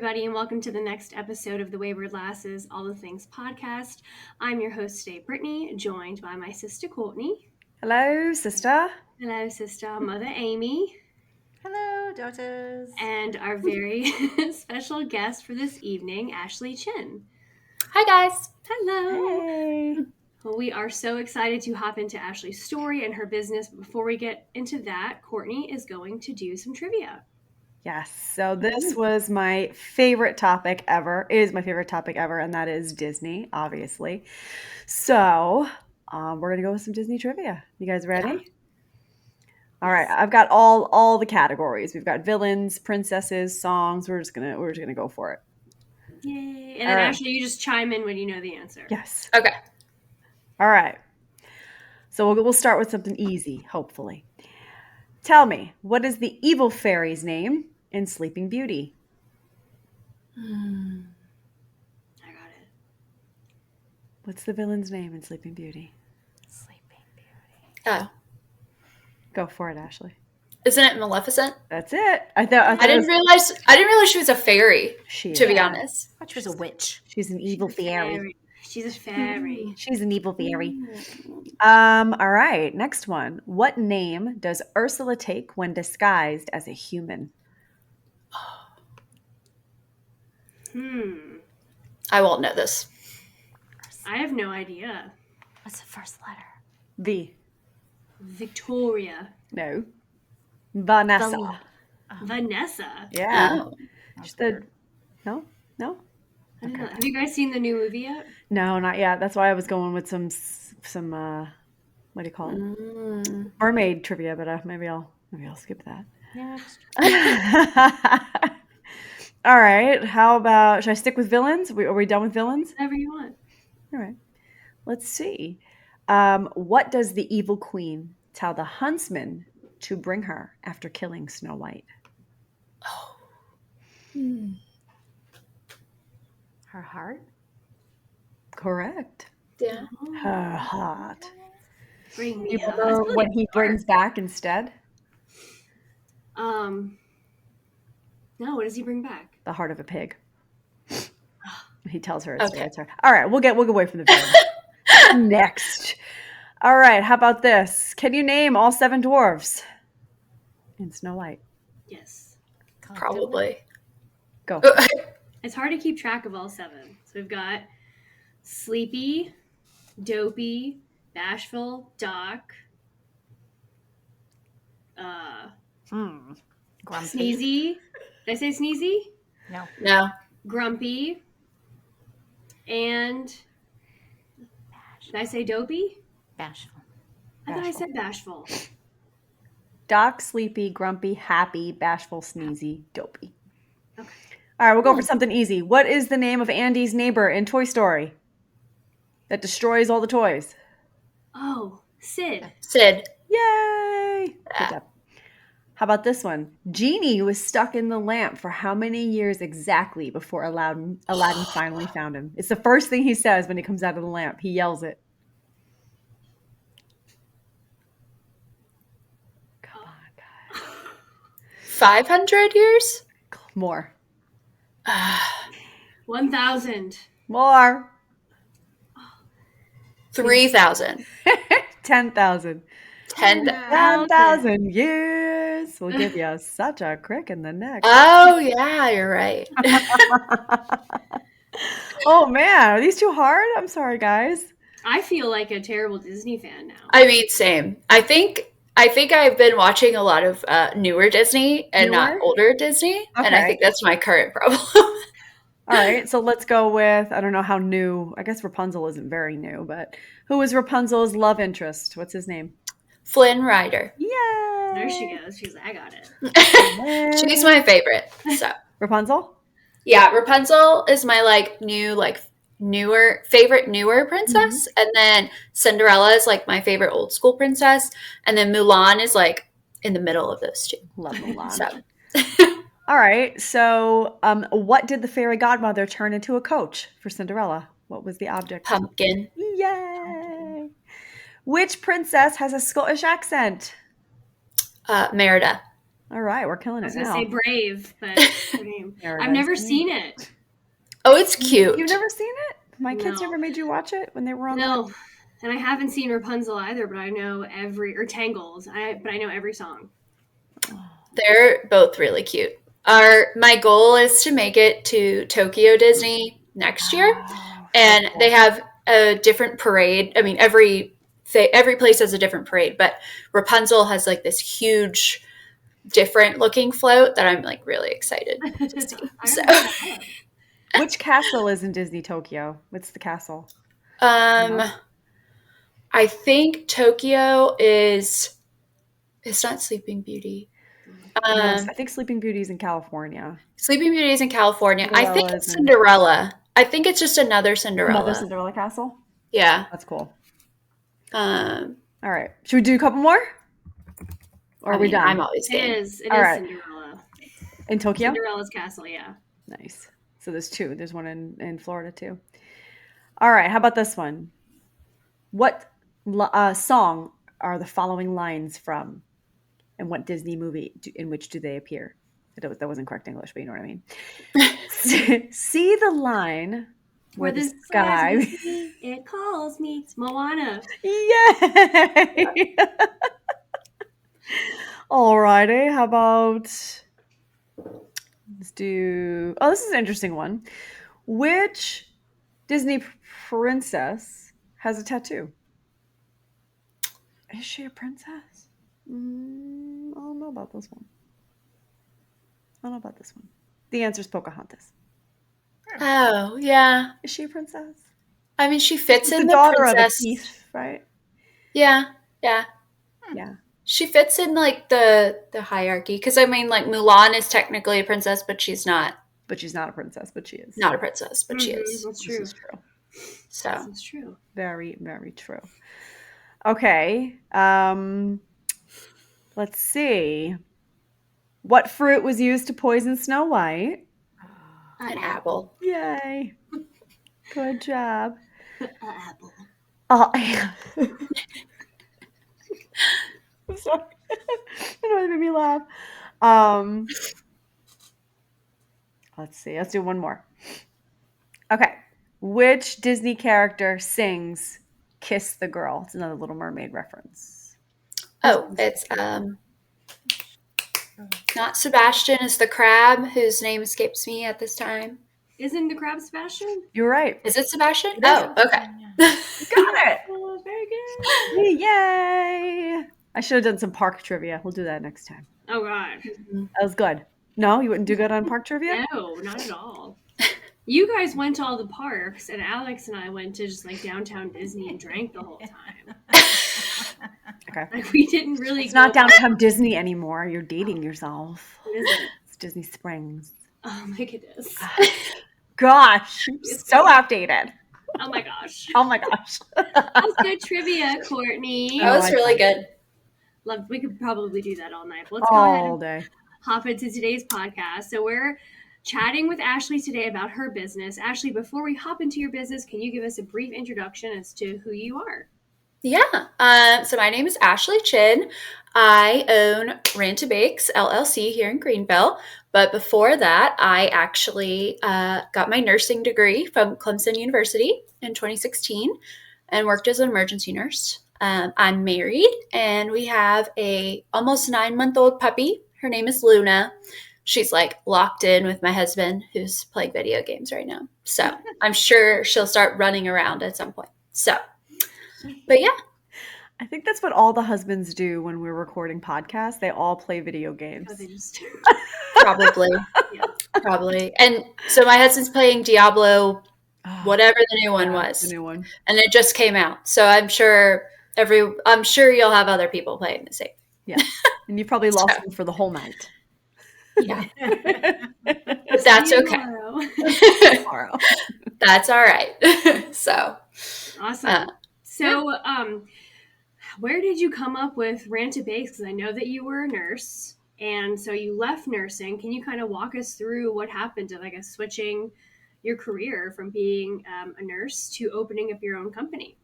everybody, and welcome to the next episode of the Wayward Lasses All the Things podcast. I'm your host today, Brittany, joined by my sister, Courtney. Hello, sister. Hello, sister. Mother, Amy. Hello, daughters. And our very special guest for this evening, Ashley Chin. Hi, guys. Hello. Hey. Well, we are so excited to hop into Ashley's story and her business. But before we get into that, Courtney is going to do some trivia. Yes. So this was my favorite topic ever. It is my favorite topic ever, and that is Disney, obviously. So we're gonna go with some Disney trivia. You guys ready? Yeah. All right. I've got all the categories. We've got villains, princesses, songs. We're just gonna go for it. Yay! And then Ashley, you just chime in when you know the answer. Yes. Okay. All right. So we'll start with something easy, hopefully. Tell me, what is the evil fairy's name in Sleeping Beauty? I got it. What's the villain's name in Sleeping Beauty? Sleeping Beauty. Oh, Go for it, Ashley. isn't it Maleficent? That's it. I thought I didn't realize she was a fairy. She To be is. honest, I thought she was a witch. She's an evil fairy. She's a fairy. She's an evil fairy. All right, next one. What name does Ursula take when disguised as a human? I won't know this. I have no idea. What's the first letter? V. Victoria. No. Vanessa. Vanessa. Yeah. Oh. Just the no. I don't know. Have you guys seen the new movie yet? No, not yet. That's why I was going with some what do you call it? Mermaid trivia, but maybe I'll skip that. Yeah. All right. How about, should I stick with villains? Are we done with villains? Whatever you want. All right. Let's see. What does the evil queen tell the huntsman to bring her after killing Snow White? Her heart? Correct. Yeah. Her heart. Bring me You up. remember what he brings back instead? No, what does he bring back? The heart of a pig. He tells her it's her. All right, we'll get away from the villain. Next. All right, how about this? Can you name all 7 dwarves in Snow White? Yes. Probably. Go. It's hard to keep track of all 7. So we've got Sleepy, Dopey, Bashful, Doc, Grumpy. Sneezy. Did I say Sneezy? No. Grumpy. And did I say Dopey? Bashful. I thought I said Bashful. Doc, Sleepy, Grumpy, Happy, Bashful, Sneezy, Dopey. Okay. All right, we'll go for something easy. What is the name of Andy's neighbor in Toy Story that destroys all the toys? Oh, Sid. Sid. Yay! Good job. How about this one? Genie was stuck in the lamp for how many years exactly before Aladdin finally found him? It's the first thing he says when he comes out of the lamp. He yells it. Come on, guys. 500 years? More. 1,000. More. 3,000. 10,000. 10,000 years. We'll give you such a crick in the neck. Oh, yeah, you're right. Oh, man. Are these too hard? I'm sorry, guys. I feel like a terrible Disney fan now. I mean, same. I think I've been watching a lot of newer Disney and not older Disney. Okay. And I think that's my current problem. All right, so let's go with, I don't know how new, I guess Rapunzel isn't very new, but who is Rapunzel's love interest? What's his name? Flynn Rider. Yay! There she goes. She's like, I got it. She's my favorite. So Rapunzel? yeah, Rapunzel is my newer princess. And then Cinderella is like my favorite old school princess. And then Mulan is like in the middle of those two. Love Mulan. So All right, so what did the fairy godmother turn into a coach for Cinderella? What was the object? pumpkin. Yay! Which princess has a Scottish accent? Merida. All right, we're killing I it was gonna now. say Brave, but There it I've is. never seen it. Oh, it's cute. You've never seen it? My kids No. never made you watch it when they were on No, and I haven't seen Rapunzel either, but I know or Tangled. But I know every song. They're both really cute. My goal is to make it to Tokyo Disney next year, Oh, and cool. they have a different parade. I mean, every place has a different parade, but Rapunzel has like this huge, different looking float that I'm like really excited to see. So, Which castle is in Disney Tokyo? What's the castle? I think Tokyo is. It's not Sleeping Beauty. No, I think Sleeping Beauty is in California. Sleeping Beauty is in California. I think Cinderella's it's in- Cinderella. I think it's just another Cinderella. Another Cinderella castle? Yeah. That's cool. All All right. Should we do a couple more? Or are we done? I'm always It game. is. It All is right. Cinderella. In Tokyo? Cinderella's castle, yeah. Nice. So there's two. There's one in Florida too. All right. How about this one? What song are the following lines from? And what Disney movie in which do they appear? That wasn't correct English, but you know what I mean. See the line where the sky. It calls me. It's Moana. Yay! Alrighty. How about let's do. Oh, this is an interesting one. Which Disney princess has a tattoo? Is she a princess? I don't know about this one. The answer is Pocahontas. Oh, yeah. Is she a princess? I mean, she fits She's in the the daughter princess. of a chief, right? Yeah, yeah. Yeah. She fits in like the hierarchy because I mean, like Mulan is technically a princess, but she's not. But she's not a princess, but she is. Not a princess, but she is. That's true. This is true. So That's true. Very, very true. Okay. Let's see. What fruit was used to poison Snow White? an apple. Yay. Good job. Apple. Oh, I'm sorry. I know it made me laugh. Let's see. Let's do one more. Okay. Which Disney character sings "Kiss the Girl"? It's another Little Mermaid reference. Oh, it's not Sebastian. It's the crab whose name escapes me at this time. Isn't the crab Sebastian? You're right. Is it Sebastian? It is. Oh, okay. Got it. Oh, very good. Yay. I should have done some park trivia. We'll do that next time. Oh, God. That was good. No, you wouldn't do good on park trivia? No, not at all. You guys went to all the parks, and Alex and I went to just like downtown Disney and drank the whole time. Okay. Like we didn't really. It's not downtown Disney anymore. You're dating yourself. What is it? It's Disney Springs. Oh my goodness. Gosh, so outdated. Oh my gosh. Oh my gosh. That was good trivia, Courtney. That was really good. Love. We could probably do that all night. But let's go ahead All and day. hop into today's podcast. So we're chatting with Ashley today about her business. Ashley, before we hop into your business, can you give us a brief introduction as to who you are? Yeah. So my name is Ashley Chin. I own Ranta Bakes LLC here in Greenville. But before that, I actually got my nursing degree from Clemson University in 2016 and worked as an emergency nurse. I'm married and we have a almost 9-month-old puppy. Her name is Luna. She's like locked in with my husband who's playing video games right now. So I'm sure she'll start running around at some point. So, but yeah. I think that's what all the husbands do when we're recording podcasts. They all play video games. Oh, they just Probably. Yeah. Probably. And so my husband's playing Diablo, whatever the new one was. The new one. And it just came out. So I'm sure you'll have other people playing the same. Yeah. And you probably lost them for the whole night. Yeah. But that's See you okay. tomorrow. That's all right. So Awesome. So, where did you come up with Ranta Bakes? Because I know that you were a nurse, and so you left nursing. Can you kind of walk us through what happened to, I guess, switching your career from being a nurse to opening up your own company?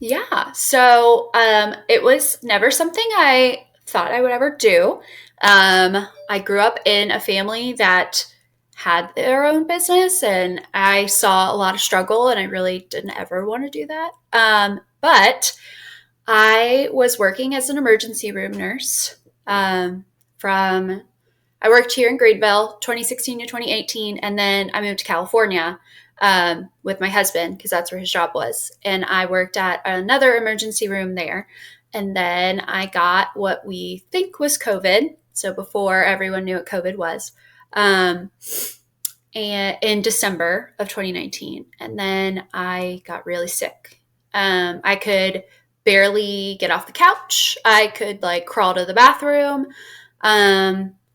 Yeah. So it was never something I thought I would ever do. I grew up in a family that had their own business, and I saw a lot of struggle, and I really didn't ever want to do that. But I was working as an emergency room nurse from I worked here in Greenville 2016 to 2018, and then I moved to California with my husband because that's where his job was. And I worked at another emergency room there. And then I got what we think was COVID. So before everyone knew what COVID was, and in December of 2019. And then I got really sick. I could barely get off the couch. I could like crawl to the bathroom.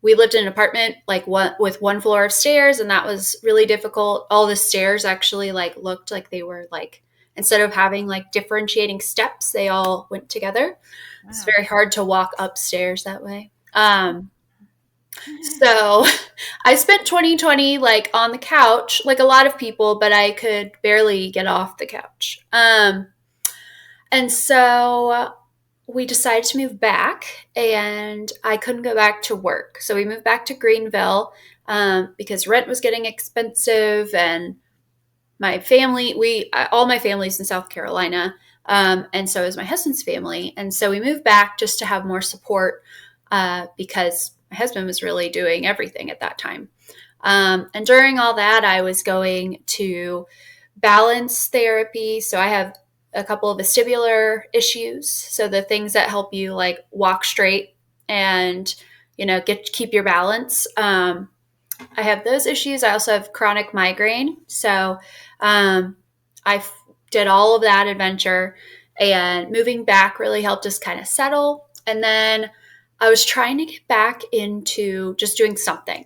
We lived in an apartment with one floor of stairs, and that was really difficult. All the stairs actually like looked like they were like, instead of having like differentiating steps, they all went together. Wow. It's very hard to walk upstairs that way. So I spent 2020 like on the couch, like a lot of people, but I could barely get off the couch. And so we decided to move back, and I couldn't go back to work. So we moved back to Greenville because rent was getting expensive, and my family, all my family's in South Carolina, and so is my husband's family. And so we moved back just to have more support because my husband was really doing everything at that time. And during all that, I was going to balance therapy. So I have a couple of vestibular issues. So the things that help you like walk straight and, keep your balance. I have those issues. I also have chronic migraine. So I did all of that adventure, and moving back really helped us kind of settle. And then I was trying to get back into just doing something,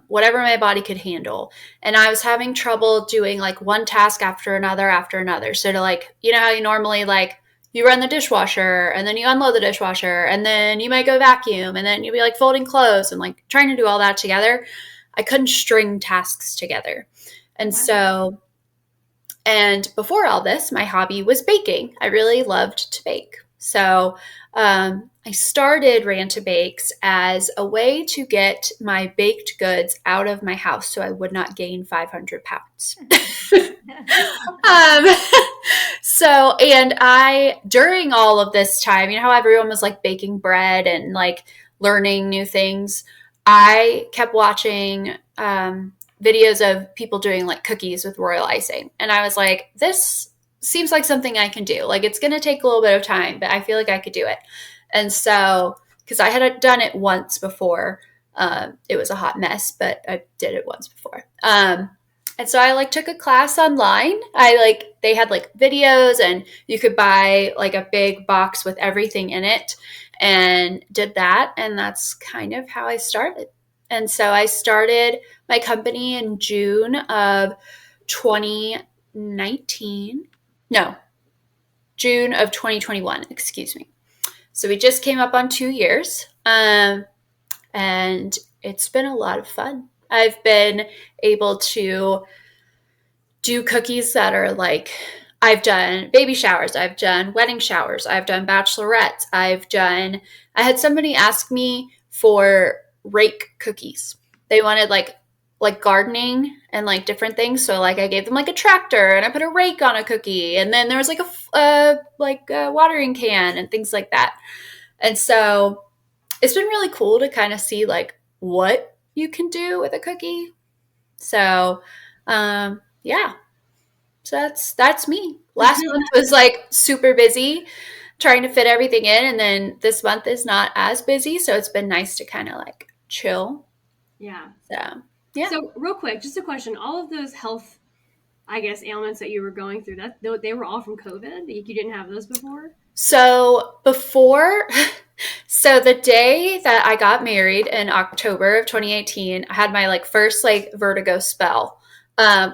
whatever my body could handle. And I was having trouble doing like one task after another. So to like, how you normally like you run the dishwasher and then you unload the dishwasher and then you might go vacuum and then you'll be like folding clothes and like trying to do all that together. I couldn't string tasks together. And so, and before all this, my hobby was baking. I really loved to bake. So I started Ranta Bakes as a way to get my baked goods out of my house so I would not gain 500 pounds. And during all of this time, how everyone was like baking bread and like learning new things, I kept watching videos of people doing like cookies with royal icing. And I was like, this seems like something I can do. Like, it's going to take a little bit of time, but I feel like I could do it. And so, because I had done it once before, it was a hot mess, but I did it once before. And so I like took a class online. They had like videos, and you could buy like a big box with everything in it, and did that. And that's kind of how I started. And so I started my company in June of 2019. No, June of 2021, excuse me. So we just came up on 2 years, and it's been a lot of fun. I've been able to do cookies that are like, I've done baby showers, I've done wedding showers, I've done bachelorettes, I had somebody ask me for rake cookies. They wanted like gardening and like different things. So like I gave them like a tractor and I put a rake on a cookie, and then there was like a watering can and things like that. And so it's been really cool to kind of see like what you can do with a cookie. So yeah. So that's me. Last month was like super busy trying to fit everything in, and then this month is not as busy, so it's been nice to kind of like chill. Yeah. So yeah. So real quick, just a question. All of those health, I guess, ailments that you were going through, that they were all from COVID? You didn't have those before? So the day that I got married in October of 2018, I had my like first like vertigo spell.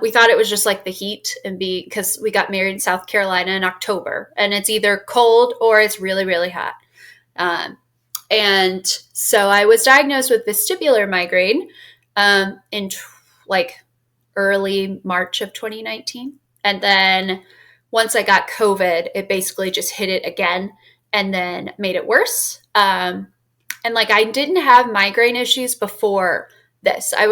We thought it was just like the heat, and because we got married in South Carolina in October, and it's either cold or it's really, really hot. And so I was diagnosed with vestibular migraine in early March of 2019. And then once I got COVID, it basically just hit it again and then made it worse. And And like, I didn't have migraine issues before this. I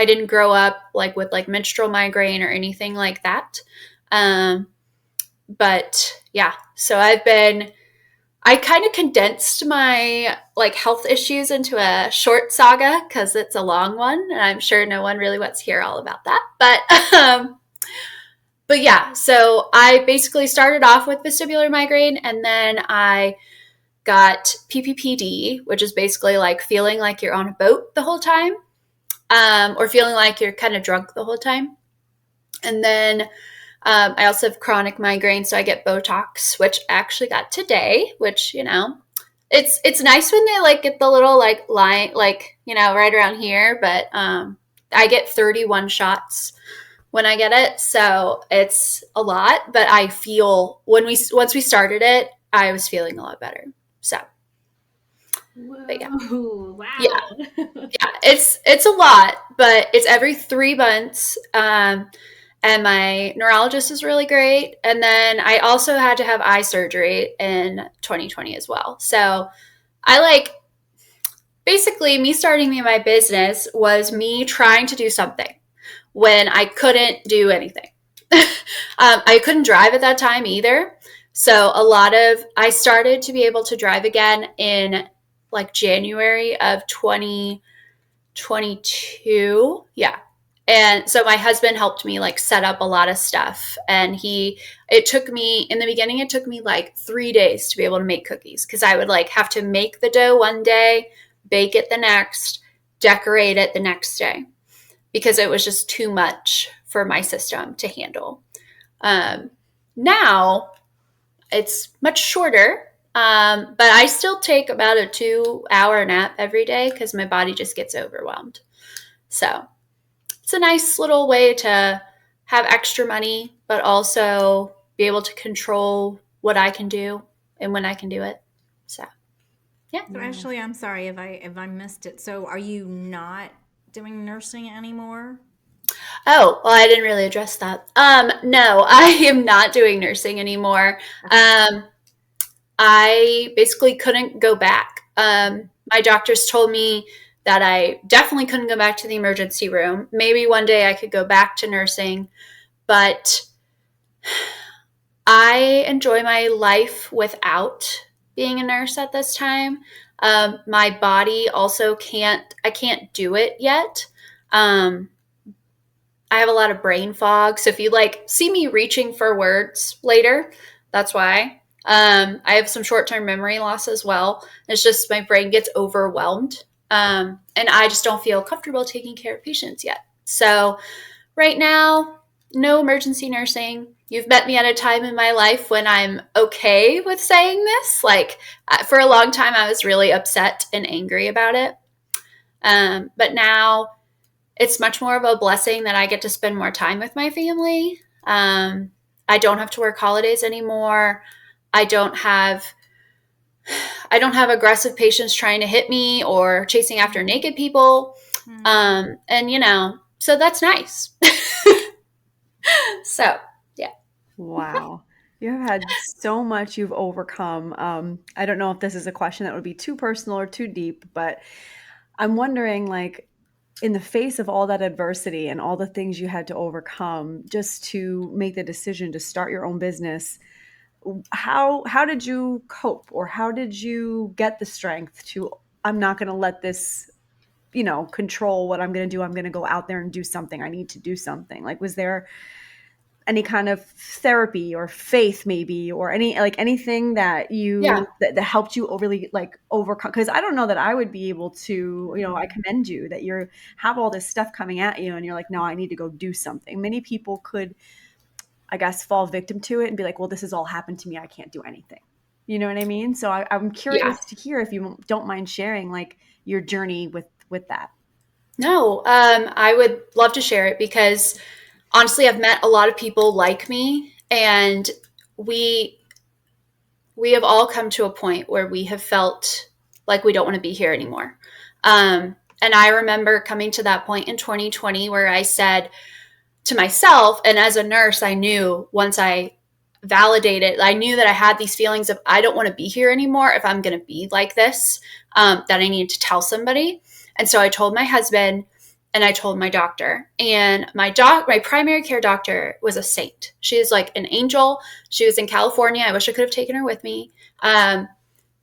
didn't grow up like with like menstrual migraine or anything like that. But yeah, so I kind of condensed my like health issues into a short saga because it's a long one, and I'm sure no one really wants to hear all about that. But yeah, so I basically started off with vestibular migraine, and then I got PPPD, which is basically like feeling like you're on a boat the whole time, or feeling like you're kind of drunk the whole time. And then I also have chronic migraine, so I get Botox, which I actually got today, which, it's nice when they like get the little like line, like, right around here, but I get 31 shots when I get it. So it's a lot, but I feel once we started it, I was feeling a lot better. So, Whoa, but yeah. wow. Yeah, it's a lot, but it's every 3 months. And my neurologist is really great. And then I also had to have eye surgery in 2020 as well. So basically me starting my business was me trying to do something when I couldn't do anything. I couldn't drive at that time either. So I started to be able to drive again in like January of 2022. Yeah. And so my husband helped me like set up a lot of stuff. And in the beginning, it took me like 3 days to be able to make cookies because I would like have to make the dough one day, bake it the next, decorate it the next day because it was just too much for my system to handle. Now it's much shorter, but I still take about a 2-hour nap every day because my body just gets overwhelmed. So it's a nice little way to have extra money, but also be able to control what I can do and when I can do it. So, yeah. So Ashley, I'm sorry if I missed it. So are you not doing nursing anymore? Oh, well, I didn't really address that. No, I am not doing nursing anymore. I basically couldn't go back. My doctors told me that I definitely couldn't go back to the emergency room. Maybe one day I could go back to nursing, but I enjoy my life without being a nurse at this time. My body also I can't do it yet. I have a lot of brain fog. So if you like see me reaching for words later, that's why. I have some short-term memory loss as well. It's just my brain gets overwhelmed. And I just don't feel comfortable taking care of patients yet. So right now, no emergency nursing. You've met me at a time in my life when I'm okay with saying this. Like for a long time, I was really upset and angry about it. But now it's much more of a blessing that I get to spend more time with my family. I don't have to work holidays anymore. I don't have aggressive patients trying to hit me or chasing after naked people. And so that's nice. So, yeah. Wow. You have had so much you've overcome. I don't know if this is a question that would be too personal or too deep, but I'm wondering, like, in the face of all that adversity and all the things you had to overcome just to make the decision to start your own business, how did you cope, or how did you get the strength to, I'm not going to let this, control what I'm going to do. I'm going to go out there and do something. I need to do something. Like, was there any kind of therapy or faith maybe, or anything that that helped you really like overcome? Because I don't know that I would be able to, I commend you that you have all this stuff coming at you and you're like, no, I need to go do something. Many people could, I guess, fall victim to it and be like, well, this has all happened to me, I can't do anything. You know what I mean? So I'm curious to hear if you don't mind sharing like your journey with that. No, I would love to share it because honestly, I've met a lot of people like me, and we have all come to a point where we have felt like we don't want to be here anymore. And I remember coming to that point in 2020 where I said to myself, and as a nurse, I knew once I validated. I knew that I had these feelings of I don't want to be here anymore if I'm going to be like this, that I needed to tell somebody. And so I told my husband and I told my doctor. And my primary care doctor was a saint. She is like an angel. She was in California. I wish I could have taken her with me.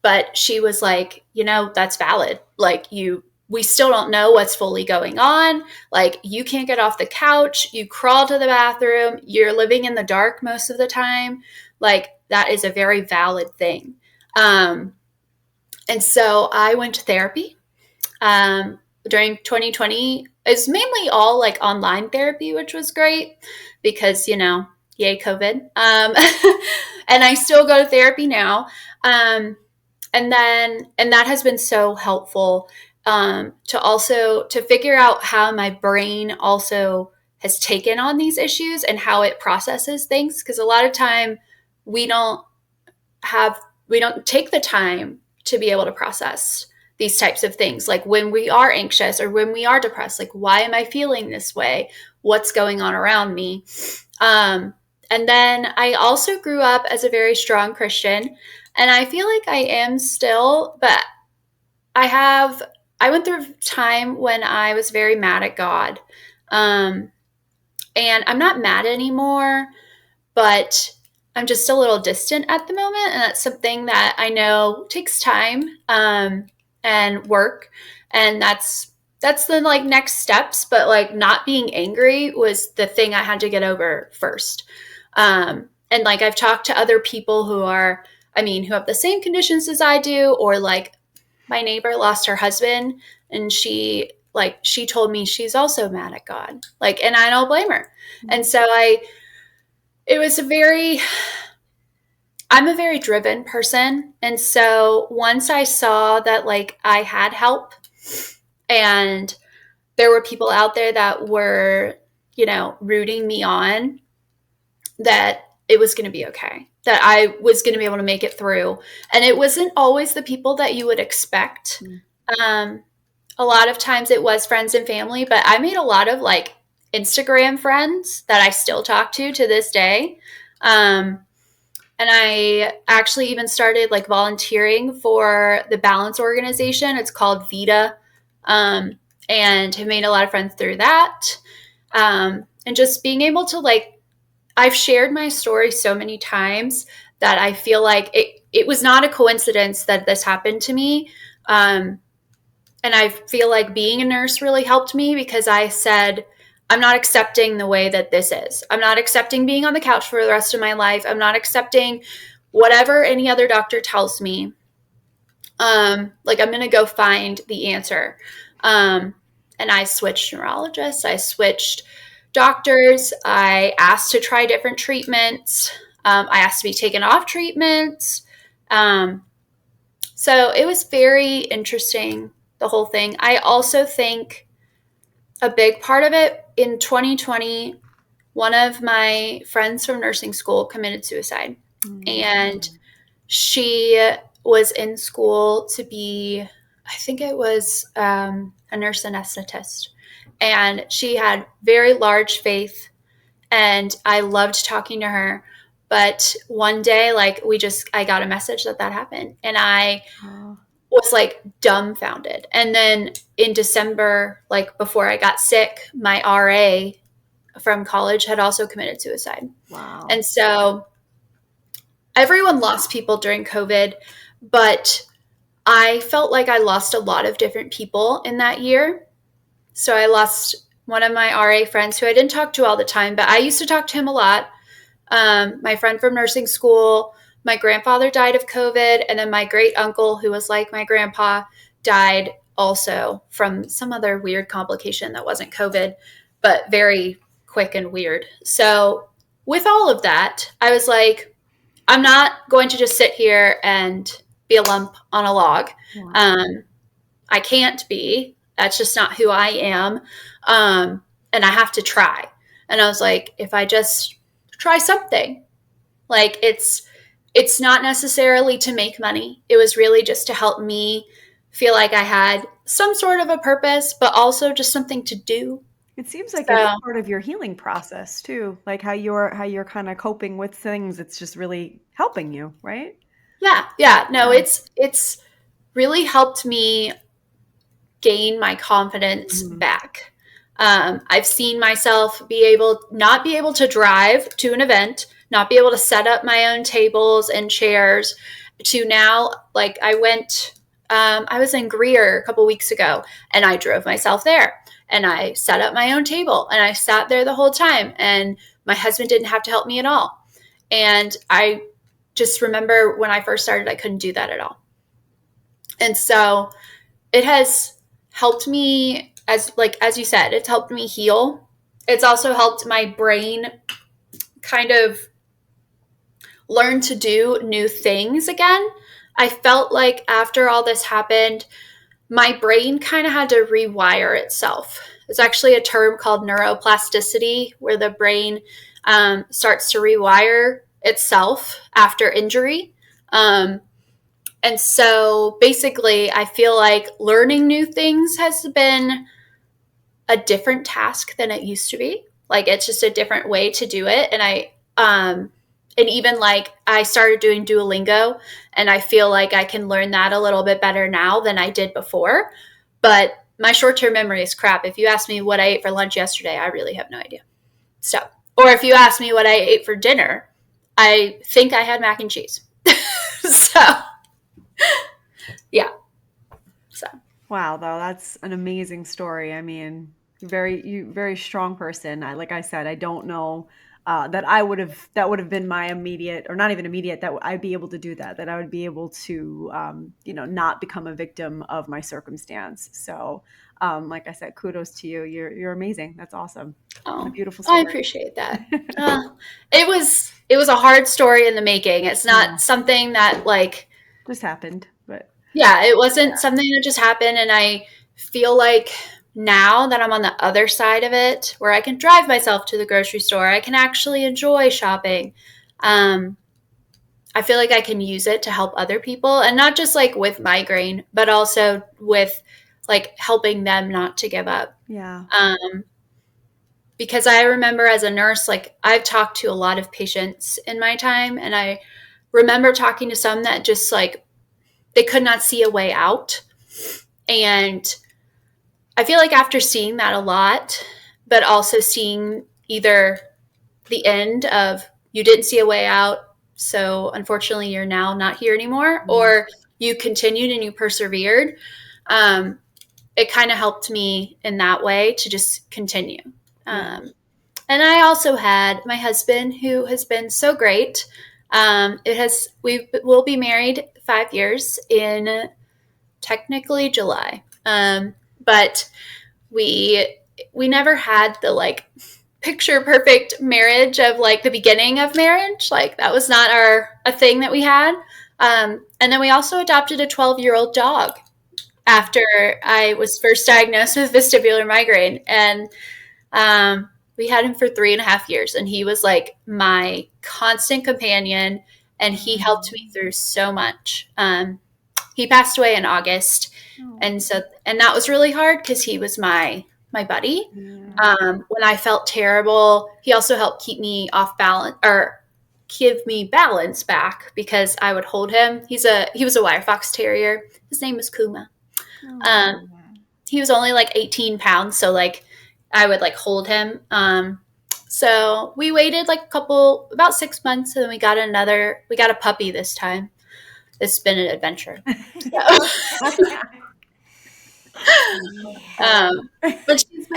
But she was like, that's valid. Like we still don't know what's fully going on. Like, you can't get off the couch. You crawl to the bathroom. You're living in the dark most of the time. Like, that is a very valid thing. And so I went to therapy during 2020. It's mainly all like online therapy, which was great because, yay, COVID. And I still go to therapy now. And that has been so helpful to figure out how my brain also has taken on these issues and how it processes things. Because a lot of time we don't take the time to be able to process these types of things. Like when we are anxious or when we are depressed, like, why am I feeling this way? What's going on around me? And then I also grew up as a very strong Christian, and I feel like I am still, but I went through a time when I was very mad at God. And I'm not mad anymore, but I'm just a little distant at the moment. And that's something that I know takes time and work. And that's the like next steps. But like not being angry was the thing I had to get over first. And like I've talked to other people who have the same conditions as I do, or like my neighbor lost her husband and she told me she's also mad at God. Like, and I don't blame her. And so I'm a very driven person. And so once I saw that like I had help and there were people out there that were, rooting me on, that it was going to be okay, that I was going to be able to make it through. And it wasn't always the people that you would expect. A lot of times it was friends and family, but I made a lot of like Instagram friends that I still talk to this day. And I actually even started like volunteering for the Balance organization. It's called VITA. And have made a lot of friends through that. And just being able to I've shared my story so many times that I feel like it was not a coincidence that this happened to me. And I feel like being a nurse really helped me because I said, I'm not accepting the way that this is. I'm not accepting being on the couch for the rest of my life. I'm not accepting whatever any other doctor tells me. I'm going to go find the answer. And I switched neurologists. I switched doctors. I asked to try different treatments. I asked to be taken off treatments. So it was very interesting, the whole thing. I also think a big part of it in 2020, one of my friends from nursing school committed suicide. And she was in school to be, I think it was a nurse anesthetist. And she had very large faith. And I loved talking to her. But one day, I got a message that happened. And I was dumbfounded. And then in December, before I got sick, my RA from college had also committed suicide. Wow. And so everyone lost people during COVID, but I felt like I lost a lot of different people in that year. So I lost one of my RA friends who I didn't talk to all the time, but I used to talk to him a lot. My friend from nursing school, my grandfather died of COVID, and then my great uncle, who was like my grandpa, died also from some other weird complication that wasn't COVID, but very quick and weird. So with all of that, I was like, I'm not going to just sit here and be a lump on a log. Wow. I can't be. That's just not who I am. And I have to try. And I was like, if I just try something, it's not necessarily to make money. It was really just to help me feel like I had some sort of a purpose, but also just something to do. It seems like it's So part of your healing process too, like how you're kind of coping with things. It's just really helping you, right? yeah, no, Yeah. it's really helped me gain my confidence Mhm. back. I've seen myself not be able to drive to an event, not be able to set up my own tables and chairs, to now, like I was in Greer a couple weeks ago, and I drove myself there, and I set up my own table, and I sat there the whole time, and my husband didn't have to help me at all. And I just remember when I first started, I couldn't do that at all. And so it has helped me, as you said, it's helped me heal. It's also helped my brain kind of learn to do new things again. I felt like after all this happened, my brain kind of had to rewire itself. There's actually a term called neuroplasticity, where the brain starts to rewire itself after injury. And so basically, I feel like learning new things has been a different task than it used to be. Like, it's just a different way to do it. And even like I started doing Duolingo, and I feel like I can learn that a little bit better now than I did before. But my short-term memory is crap. If you ask me what I ate for lunch yesterday, I really have no idea. So, or if you ask me what I ate for dinner, I think I had mac and cheese. So, yeah. So, Wow, though, that's an amazing story. I mean, very strong person. Like I said, I don't know that would have been my immediate, or not even immediate, that I'd be able to do that. That I would be able to, not become a victim of my circumstance. So, like I said, kudos to you. You're amazing. That's awesome. What a oh, beautiful I story. appreciate that. It was a hard story in the making. It's Yeah, not something that, like, just happened, but yeah, it wasn't something that just happened. And I feel like now that I'm on the other side of it, where I can drive myself to the grocery store, I can actually enjoy shopping. Um, I feel like I can use it to help other people, and not just like with migraine, but also with like helping them not to give up. yeah. Um, because I remember as a nurse, like, I've talked to a lot of patients in my time, and I remember talking to some that just like they could not see a way out. And I feel like after seeing that a lot, but also seeing either the end of, you didn't see a way out, so unfortunately you're now not here anymore, Mm, or you continued and you persevered, um, it kind of helped me in that way to just continue. yeah. And I also had my husband, who has been so great. We'll be married 5 years in technically July. But we never had the like picture perfect marriage of like the beginning of marriage. Like, that was not a thing that we had. And then we also adopted a 12-year-old dog after I was first diagnosed with vestibular migraine. And we had him for 3.5 years, and he was like my constant companion, and he helped me through so much. He passed away in August, Oh, and that was really hard because he was my buddy. yeah. When I felt terrible, he also helped keep me off balance, or give me balance back, because I would hold him. He was a wire fox terrier. His name was Kuma. Oh. Um, he was only like 18 pounds, so like I would like hold him. So we waited like about 6 months, and then we got a puppy this time. It's been an adventure. So, um, but she's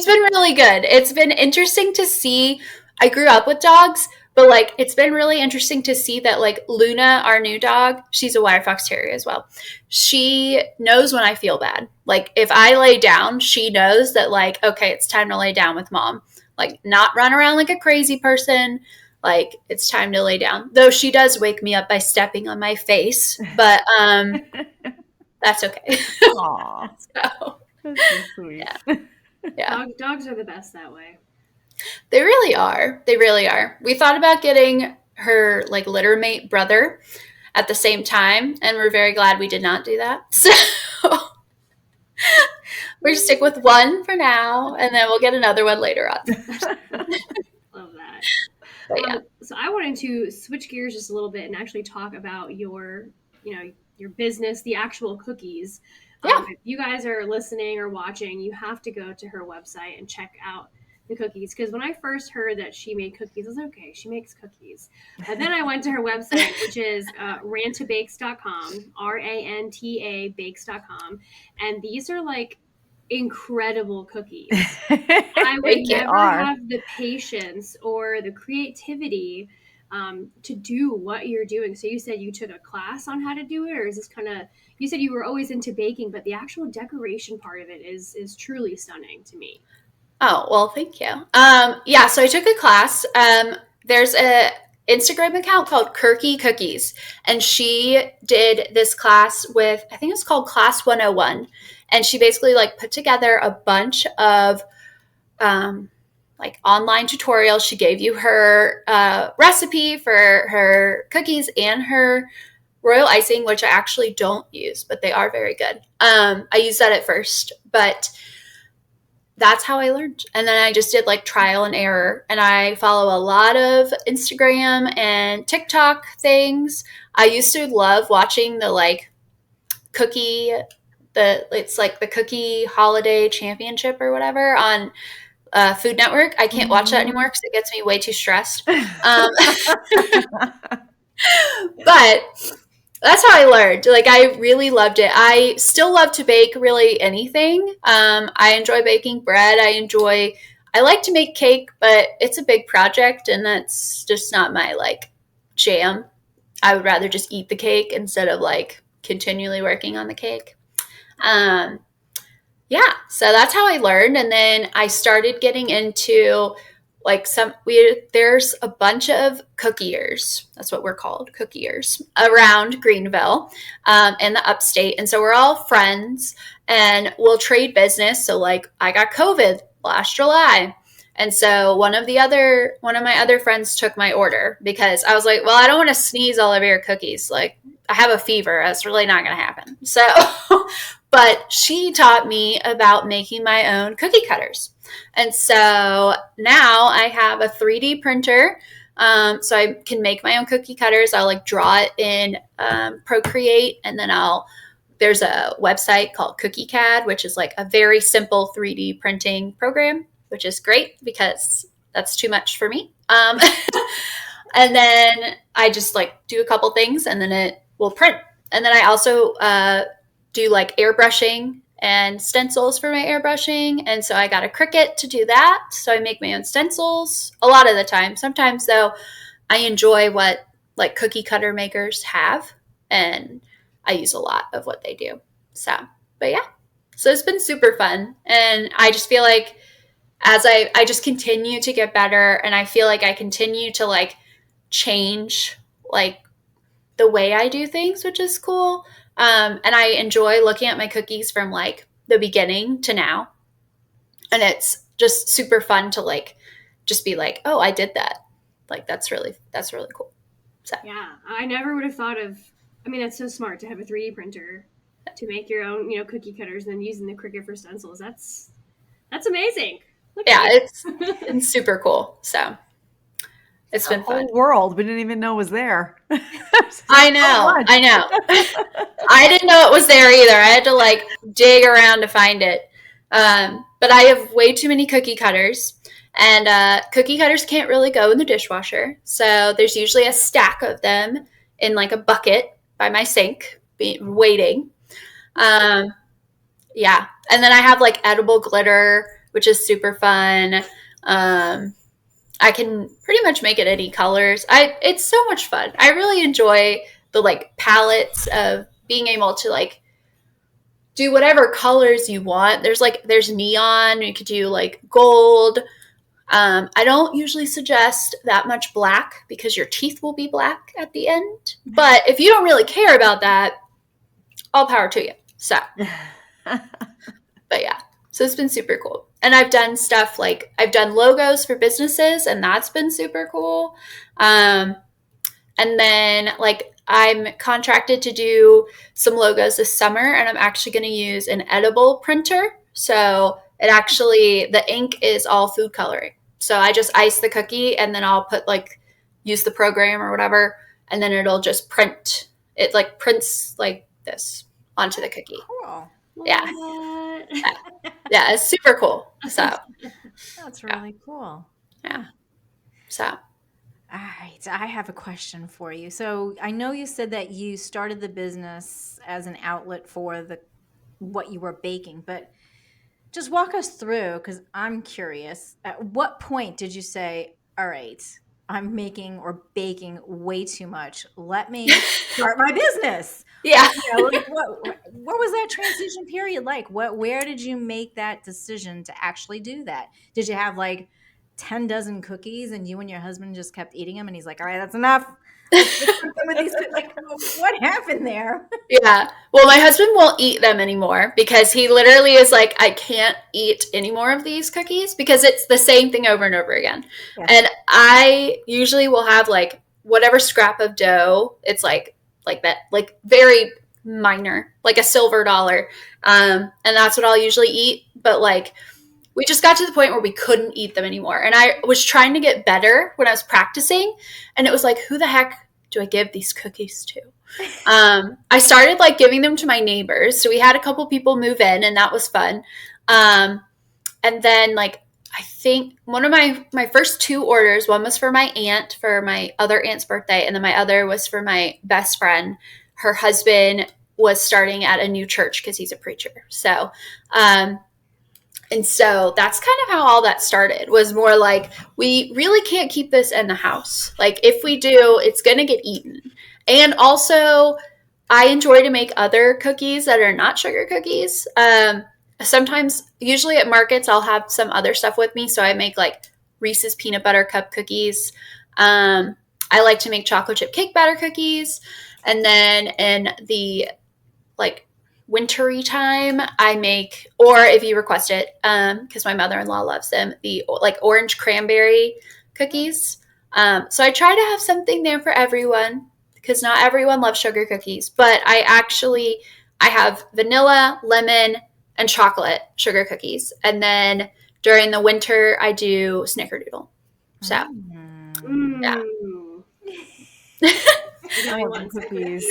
been really good. It's been interesting to see. I grew up with dogs, but like it's been really interesting to see that like Luna, our new dog, she's a wire fox terrier as well. She knows when I feel bad. Like, if I lay down, she knows that like, okay, it's time to lay down with mom. Like, not run around like a crazy person. Like, it's time to lay down. Though she does wake me up by stepping on my face, but that's okay. Aw, So, that's so sweet. yeah, yeah. Dogs are the best that way. They really are. They really are. We thought about getting her like litter mate brother at the same time, and we're very glad we did not do that. So, We're just stick with one for now, and then we'll get another one later on. Love that. But yeah. So I wanted to switch gears just a little bit and actually talk about your business, the actual cookies. Yeah. If you guys are listening or watching, you have to go to her website and check out the cookies. Because when I first heard that she made cookies, I was like, okay, she makes cookies. But then I went to her website, which is rantabakes.com, Ranta bakes.com. And these are like incredible cookies. I would never have the patience or the creativity to do what you're doing. So you said you took a class on how to do it, or is this kind of, you said you were always into baking, but the actual decoration part of it is truly stunning to me. Oh, well, thank you. Yeah, so I took a class. There's a Instagram account called Kirky Cookies, and she did this class with, I think it's called Class 101. And she basically like put together a bunch of like online tutorials. She gave you her recipe for her cookies and her royal icing, which I actually don't use, but they are very good. I used that at first, but that's how I learned. And then I just did like trial and error. And I follow a lot of Instagram and TikTok things. I used to love watching the like cookie, it's like the Cookie Holiday Championship or whatever on Food Network. I can't watch that anymore because it gets me way too stressed. But that's how I learned. Like, I really loved it. I still love to bake really anything. I enjoy baking bread. I like to make cake, but it's a big project and that's just not my like jam. I would rather just eat the cake instead of like continually working on the cake. Yeah, so that's how I learned. And then I started getting into like there's a bunch of cookiers. That's what we're called, cookiers, around Greenville and the upstate. And so we're all friends and we'll trade business. So like I got COVID last July. And so one of my other friends took my order because I was like, well, I don't want to sneeze all over your cookies. Like I have a fever. That's really not going to happen. So, but she taught me about making my own cookie cutters. And so now I have a 3D printer. So I can make my own cookie cutters. I'll like draw it in Procreate. And then there's a website called CookieCAD, which is like a very simple 3D printing program, which is great because that's too much for me. And then I just like do a couple things and then it will print. And then I also do like airbrushing and stencils for my airbrushing. And so I got a Cricut to do that. So I make my own stencils a lot of the time. Sometimes though, I enjoy what like cookie cutter makers have and I use a lot of what they do. So, but yeah, so it's been super fun. And I just feel like as I just continue to get better and I feel like I continue to like change like the way I do things, which is cool. And I enjoy looking at my cookies from like the beginning to now. And it's just super fun to like, just be like, oh, I did that. Like, that's really cool. So. Yeah. I never would have thought of, I mean, that's so smart to have a 3D printer to make your own, cookie cutters and then using the Cricut for stencils. That's amazing. It's super cool. So it's been fun. Whole world we didn't even know was there. I know. I didn't know it was there either. I had to like dig around to find it. But I have way too many cookie cutters and cookie cutters can't really go in the dishwasher. So there's usually a stack of them in like a bucket by my sink waiting. Yeah. And then I have like edible glitter, which is super fun. I can pretty much make it any colors. It's so much fun. I really enjoy the like palettes of being able to like do whatever colors you want. There's neon. You could do like gold. I don't usually suggest that much black because your teeth will be black at the end. But if you don't really care about that, all power to you. So, but yeah, so it's been super cool. And I've done stuff like I've done logos for businesses and that's been super cool. And then like I'm contracted to do some logos this summer, and I'm actually going to use an edible printer. So it actually, the ink is all food coloring. So I just ice the cookie and then I'll put like, use the program or whatever, and then it'll just print. It like prints like this onto the cookie. Cool. Yeah. What? Yeah, it's super cool. So That's really cool. yeah. So All right, I have a question for you. So I know you said that you started the business as an outlet for what you were baking, but just walk us through, because I'm curious. At what point did you say, "All right, I'm making or baking way too much. Let me start my business"? yeah. Like what was that transition period like? Where did you make that decision to actually do that? Did you have like 10 dozen cookies and you and your husband just kept eating them and he's like, "All right, that's enough. Let's do something with these." Like, what happened there? Yeah. Well, my husband won't eat them anymore because he literally is like, I can't eat any more of these cookies because it's the same thing over and over again. Yeah. And I usually will have like whatever scrap of dough. It's like that, like very minor, like a silver dollar. And that's what I'll usually eat. But like, we just got to the point where we couldn't eat them anymore. And I was trying to get better when I was practicing. And it was like, who the heck do I give these cookies to? I started like giving them to my neighbors. So we had a couple people move in and that was fun. And then like, I think one of my first 2 orders, one was for my aunt, for my other aunt's birthday. And then my other was for my best friend. Her husband was starting at a new church because he's a preacher. So, and so that's kind of how all that started, was more like, we really can't keep this in the house. Like if we do, it's going to get eaten. And also I enjoy to make other cookies that are not sugar cookies. Sometimes, usually at markets, I'll have some other stuff with me. So I make like Reese's peanut butter cup cookies. I like to make chocolate chip cake batter cookies. And then in the like wintry time, I make, or if you request it, because my mother-in-law loves them, the like orange cranberry cookies. So I try to have something there for everyone because not everyone loves sugar cookies, but I have vanilla, lemon, and chocolate sugar cookies. And then during the winter, I do snickerdoodle. So yeah. I want cookies.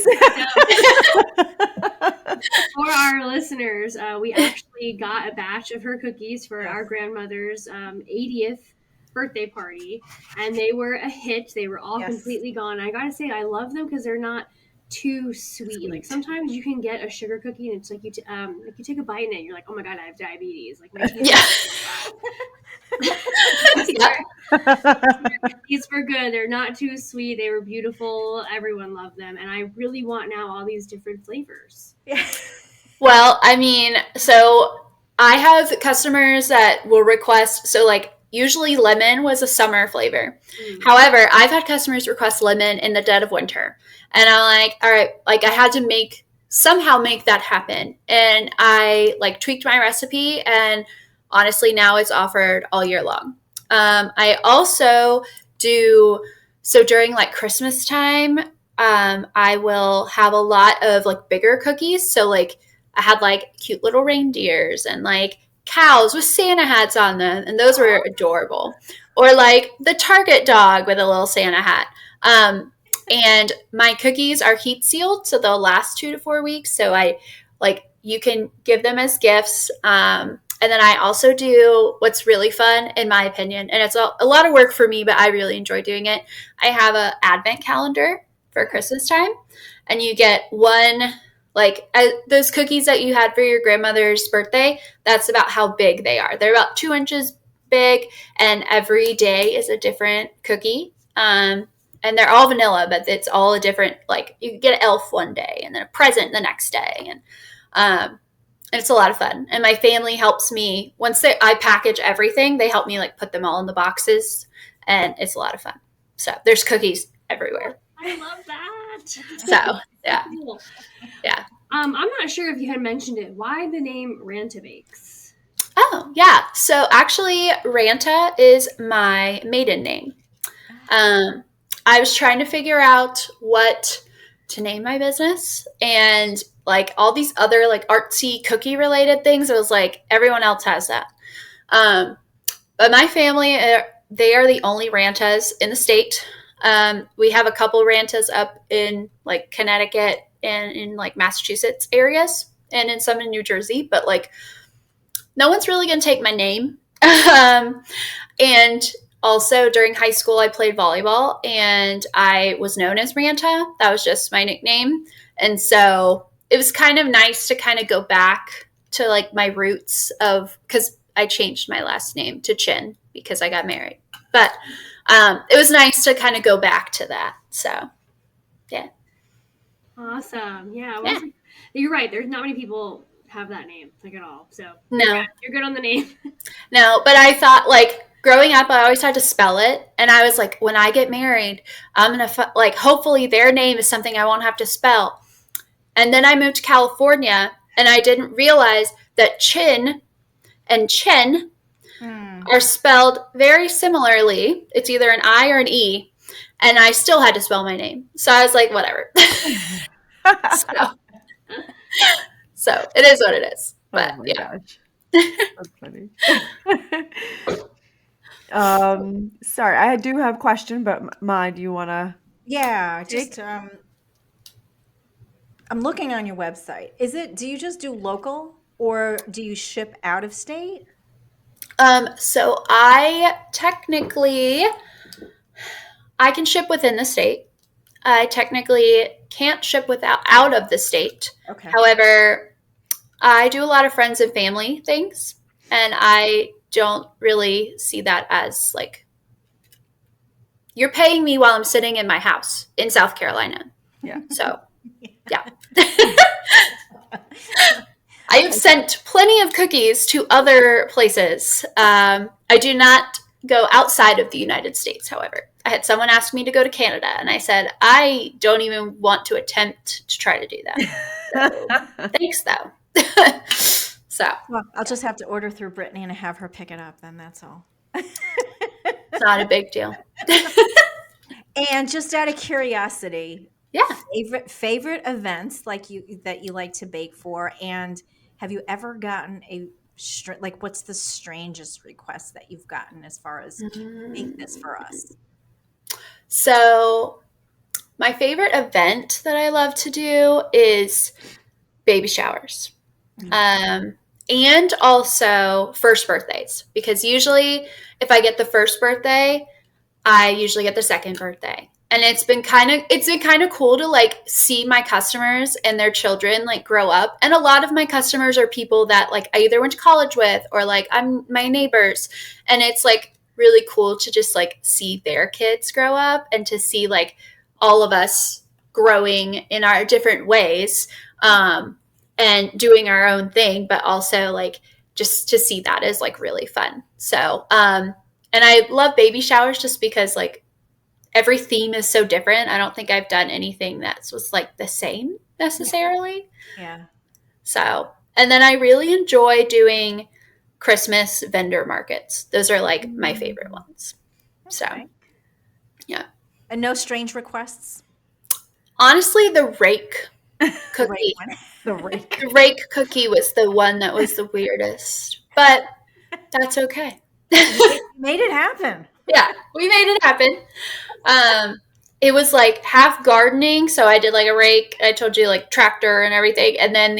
For our listeners, we actually got a batch of her cookies for our grandmother's 80th birthday party, and they were a hit. They were all completely gone. I gotta say, I love them because they're not too sweet. Like sometimes you can get a sugar cookie and it's like you take a bite in it, and you're like, oh my god, I have diabetes. Like my teeth. These were good. They're not too sweet. They were beautiful. Everyone loved them, and I really want now all these different flavors. Well, I mean, so I have customers that will request, so like usually lemon was a summer flavor. However, I've had customers request lemon in the dead of winter. And I'm like, all right, like I had to somehow make that happen. And I like tweaked my recipe, and honestly now it's offered all year long. I also do, so during like Christmas time, I will have a lot of like bigger cookies. So like I had like cute little reindeers and like cows with Santa hats on them, and those were adorable. Or like the Target dog with a little Santa hat. And my cookies are heat sealed, so they'll last 2 to 4 weeks. So you can give them as gifts. And then I also do what's really fun, in my opinion, and it's a lot of work for me, but I really enjoy doing it. I have an advent calendar for Christmas time, and you get one, like those cookies that you had for your grandmother's birthday, that's about how big they are. They're about 2 inches big, and every day is a different cookie. And they're all vanilla, but it's all a different, like you get an elf one day and then a present the next day. And it's a lot of fun. And my family helps me, I package everything, they help me like put them all in the boxes, and it's a lot of fun. So there's cookies everywhere. I love that. So yeah. Cool. Yeah. I'm not sure if you had mentioned it. Why the name Ranta Bakes? Oh, yeah. So actually, Ranta is my maiden name. I was trying to figure out what to name my business, and like all these other like artsy cookie related things. It was like everyone else has that. But my family, they are the only Rantas in the state. We have a couple Rantas up in like Connecticut and in like Massachusetts areas, and in some in New Jersey. But like, no one's really gonna take my name. And also during high school, I played volleyball, and I was known as Ranta. That was just my nickname, and so it was kind of nice to kind of go back to like my roots of, because I changed my last name to Chin because I got married. But it was nice to kind of go back to that. So, yeah. Awesome. Yeah. Yeah. You're right. There's not many people have that name like at all. So No. you're good on the name. No, but I thought like growing up, I always had to spell it. And I was like, when I get married, I'm going to like, hopefully their name is something I won't have to spell. And then I moved to California, and I didn't realize that Chin and Chen are spelled very similarly. It's either an I or an E, and I still had to spell my name. So I was like, whatever. so it is what it is. But oh my yeah. gosh. That's funny. Sorry, I do have a question, but Ma, do you want to? Yeah, just I'm looking on your website. Do you just do local or do you ship out of state? So I can ship within the state. I technically can't ship out of the state. Okay. However, I do a lot of friends and family things, and I don't really see that as like, you're paying me while I'm sitting in my house in South Carolina. Yeah. So, yeah. I have sent plenty of cookies to other places. I do not go outside of the United States, however. I had someone ask me to go to Canada, and I said, I don't even want to attempt to try to do that. So, thanks, though. So, Well, I'll just have to order through Brittany and have her pick it up, then that's all. it's not a big deal. And just out of curiosity, Yeah. favorite events that you like to bake for, and have you ever gotten like what's the strangest request that you've gotten as far as make this for us? So, my favorite event that I love to do is baby showers. And also first birthdays, because usually if I get the first birthday, I usually get the second birthday. And it's been kind of cool to like see my customers and their children like grow up. And a lot of my customers are people that like I either went to college with or like I'm my neighbors. And it's like really cool to just like see their kids grow up and to see like all of us growing in our different ways. And doing our own thing, but also like just to see that is like really fun. So, and I love baby showers just because like every theme is so different. I don't think I've done anything that was like the same necessarily. Yeah. So, and then I really enjoy doing Christmas vendor markets. Those are like my favorite ones. Okay. So, yeah. And no strange requests? Honestly, the rake cookie. The rake. The rake cookie was the one that was the weirdest, but that's okay. You made it happen. Yeah, we made it happen. It was like half gardening, so I did like a rake. I told you like tractor and everything, and then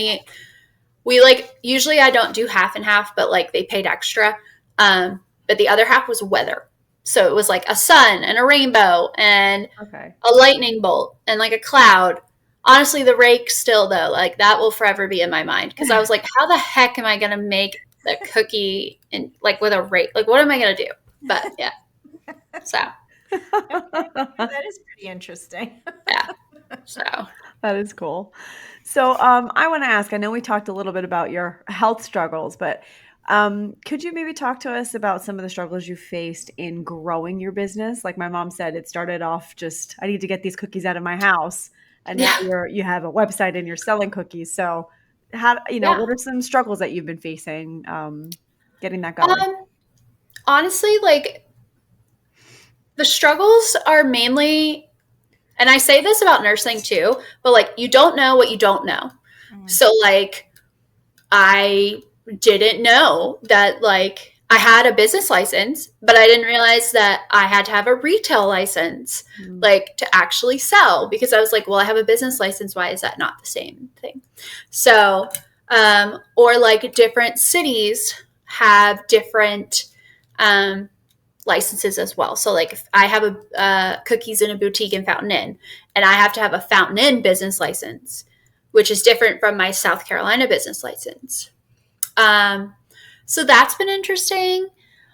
we like usually I don't do half and half, but like they paid extra. But the other half was weather. So it was like a sun and a rainbow and a lightning bolt and like a cloud. Honestly, the rake still, though, like that will forever be in my mind because I was like, how the heck am I going to make a cookie in like with a rake? Like, what am I going to do? But yeah. So. That is pretty interesting. Yeah. So. That is cool. So I want to ask, I know we talked a little bit about your health struggles, but could you maybe talk to us about some of the struggles you faced in growing your business? Like my mom said, it started off just, I need to get these cookies out of my house. And now you have a website and you're selling cookies. So what are some struggles that you've been facing getting that going? Honestly, like the struggles are mainly, and I say this about nursing too, but like you don't know what you don't know. So like I didn't know that like I had a business license, but I didn't realize that I had to have a retail license like to actually sell, because I was like, well, I have a business license. Why is that not the same thing? So, or like different cities have different licenses as well. So like if I have a cookies in a boutique in Fountain Inn, and I have to have a Fountain Inn business license, which is different from my South Carolina business license. So that's been interesting.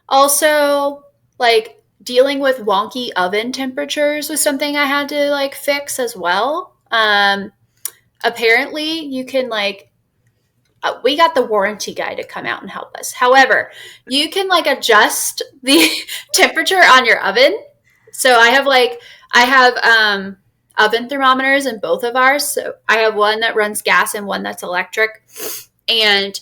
Also, like dealing with wonky oven temperatures was something I had to like fix as well. Apparently you can like, we got the warranty guy to come out and help us. However, you can like adjust the temperature on your oven. So I have oven thermometers in both of ours. So I have one that runs gas and one that's electric. And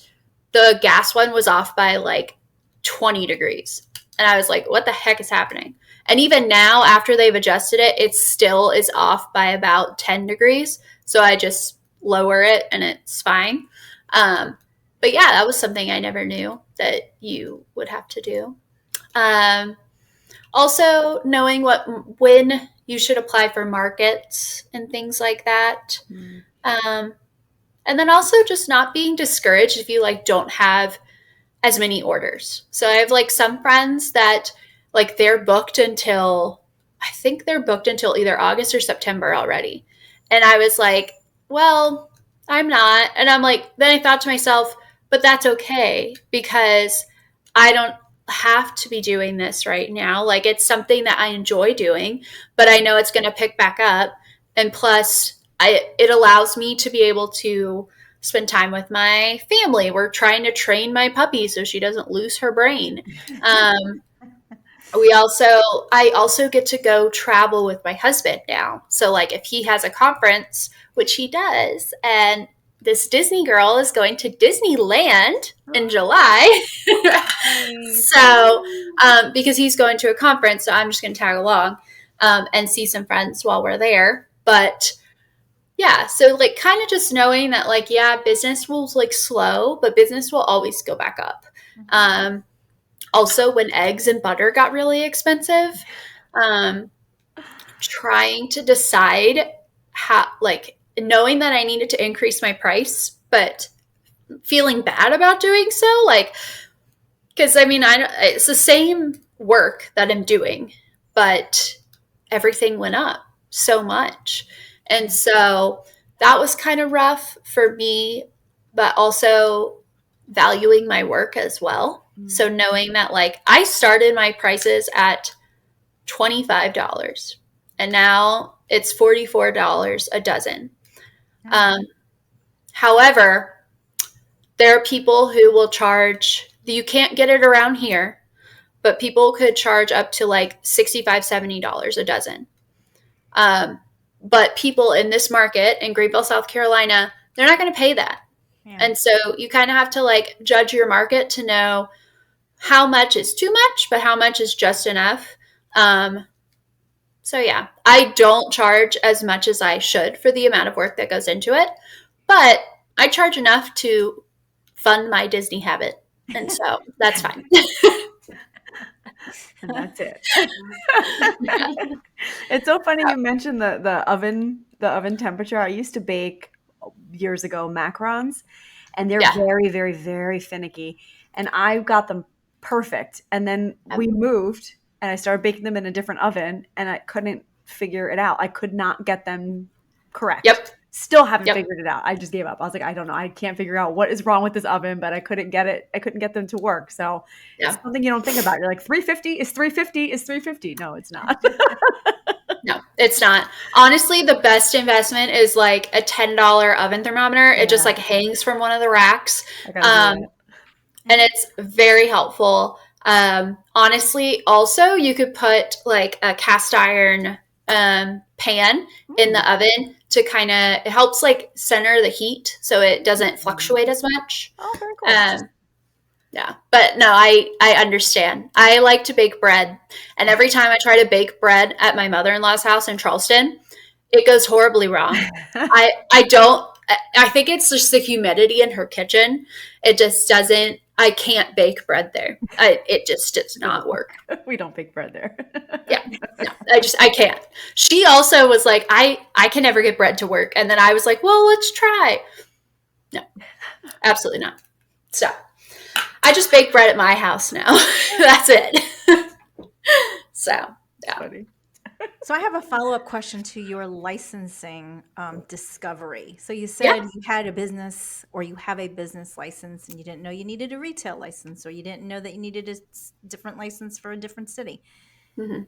the gas one was off by like 20 degrees. And I was like, what the heck is happening? And even now, after they've adjusted it, it still is off by about 10 degrees. So I just lower it and it's fine. But yeah, that was something I never knew that you would have to do. Also, knowing when you should apply for markets and things like that. And then also just not being discouraged if you like don't have as many orders. So I have like some friends that like they're booked until, I think they're booked until either August or September already. And I was like, well, I'm not. And I'm like, then I thought to myself, but that's okay, because I don't have to be doing this right now. Like it's something that I enjoy doing, but I know it's going to pick back up. And plus it allows me to be able to spend time with my family. We're trying to train my puppy so she doesn't lose her brain. I also get to go travel with my husband now. So like if he has a conference, which he does, and this Disney girl is going to Disneyland in July. So, because he's going to a conference, so I'm just going to tag along and see some friends while we're there. But yeah, so like kind of just knowing that like, yeah, business will like slow, but business will always go back up. Also, when eggs and butter got really expensive, trying to decide how, like knowing that I needed to increase my price, but feeling bad about doing so, like, because I mean, it's the same work that I'm doing, but everything went up so much. And so that was kind of rough for me, but also valuing my work as well. So knowing that like I started my prices at $25 and now it's $44 a dozen. However, there are people who will charge, you can't get it around here, but people could charge up to like $65, $70 a dozen. But people in this market in Greenville, South Carolina, they're not going to pay that. Yeah. And so you kind of have to like judge your market to know how much is too much, but how much is just enough. So yeah, I don't charge as much as I should for the amount of work that goes into it, but I charge enough to fund my Disney habit. And so that's fine. And that's it. It's so funny you mentioned the oven temperature. I used to bake years ago macarons, and they're very, very, very finicky. And I got them perfect. And then we moved and I started baking them in a different oven and I couldn't figure it out. I could not get them correct. Yep. Still haven't figured it out. I just gave up. I was like, I don't know. I can't figure out what is wrong with this oven, but I couldn't get it. I couldn't get them to work. So it's something you don't think about. You're like, 350 is 350 is 350. No, it's not. No, it's not. Honestly, the best investment is like a $10 oven thermometer. It just like hangs from one of the racks. And it's very helpful. Honestly, also you could put like a cast iron pan in the oven to kind of, it helps like center the heat so it doesn't fluctuate as much. Oh, very cool. Yeah. But no, I understand. I like to bake bread. And every time I try to bake bread at my mother-in-law's house in Charleston, it goes horribly wrong. I don't, I think it's just the humidity in her kitchen. It just doesn't, I can't bake bread there. It just does not work. We don't bake bread there. Yeah. No, I can't. She also was like, I can never get bread to work. And then I was like, well, let's try. No, absolutely not. So I just bake bread at my house now. That's it. So, yeah. Funny. So I have a follow-up question to your licensing discovery. So you said you had a business, or you have a business license, and you didn't know you needed a retail license, or you didn't know that you needed a different license for a different city. Mm-hmm.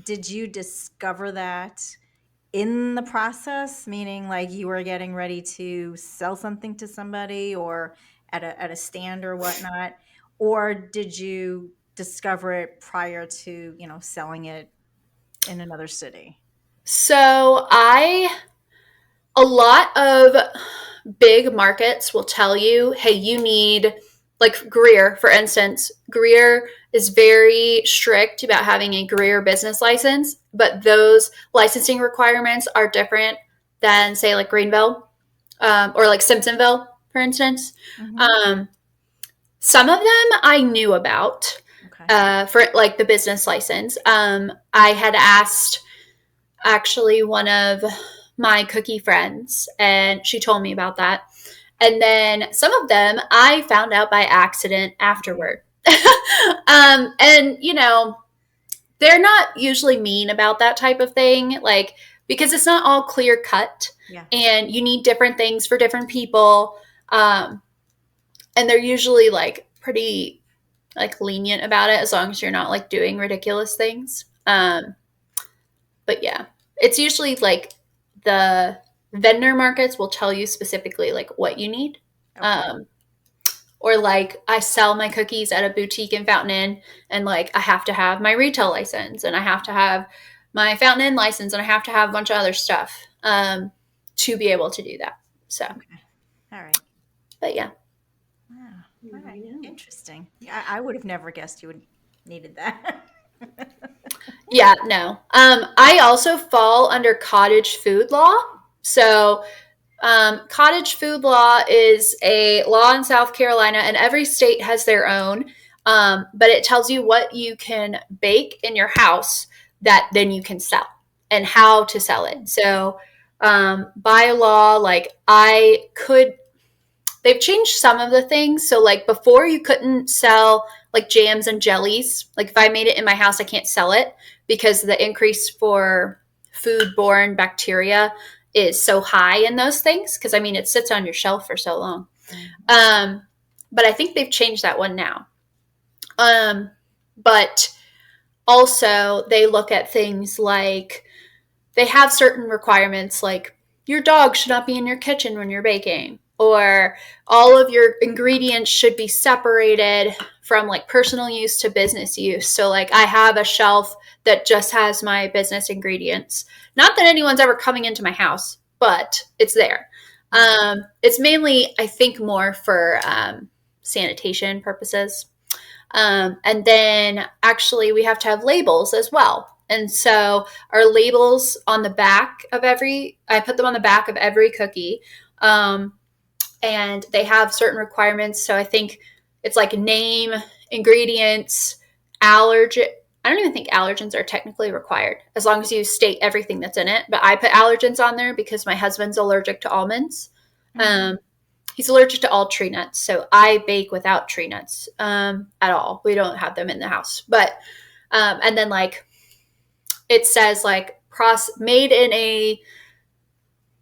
Did you discover that in the process, meaning like you were getting ready to sell something to somebody or at a stand or whatnot? Or did you discover it prior to, selling it in another city? So a lot of big markets will tell you, hey, you need, like Greer, for instance. Greer is very strict about having a Greer business license, but those licensing requirements are different than, say, like Greenville or like Simpsonville, for instance. Mm-hmm. Some of them I knew about for like the business license. I had asked actually one of my cookie friends, and she told me about that. And then some of them I found out by accident afterward. And, they're not usually mean about that type of thing, like, because it's not all clear cut. Yeah. And you need different things for different people. And they're usually like pretty like lenient about it as long as you're not like doing ridiculous things. But yeah, it's usually like the vendor markets will tell you specifically like what you need. Okay. Or like I sell my cookies at a boutique in Fountain Inn, and like I have to have my retail license, and I have to have my Fountain Inn license, and I have to have a bunch of other stuff to be able to do that. So, All right. but yeah. Wow. All right. Interesting. I would have never guessed you would needed that. Yeah, no. I also fall under cottage food law. So, cottage food law is a law in South Carolina, and every state has their own. But it tells you what you can bake in your house that then you can sell and how to sell it. So, by law, like they've changed some of the things. So, like before, you couldn't sell like jams and jellies. Like if I made it in my house, I can't sell it because the increase for foodborne bacteria is so high in those things. Because I mean, it sits on your shelf for so long. But I think they've changed that one now. But also, they look at things like they have certain requirements, like your dog should not be in your kitchen when you're baking, or all of your ingredients should be separated from like personal use to business use. So like I have a shelf that just has my business ingredients. Not that anyone's ever coming into my house, but it's there. It's mainly, I think, more for sanitation purposes. And then actually we have to have labels as well. And so our labels on the back of I put them on the back of every cookie. And they have certain requirements. So I think it's like name, ingredients, allergen. I don't even think allergens are technically required as long as you state everything that's in it. But I put allergens on there because my husband's allergic to almonds. He's allergic to all tree nuts. So I bake without tree nuts at all. We don't have them in the house. But, and then like, it says like made in a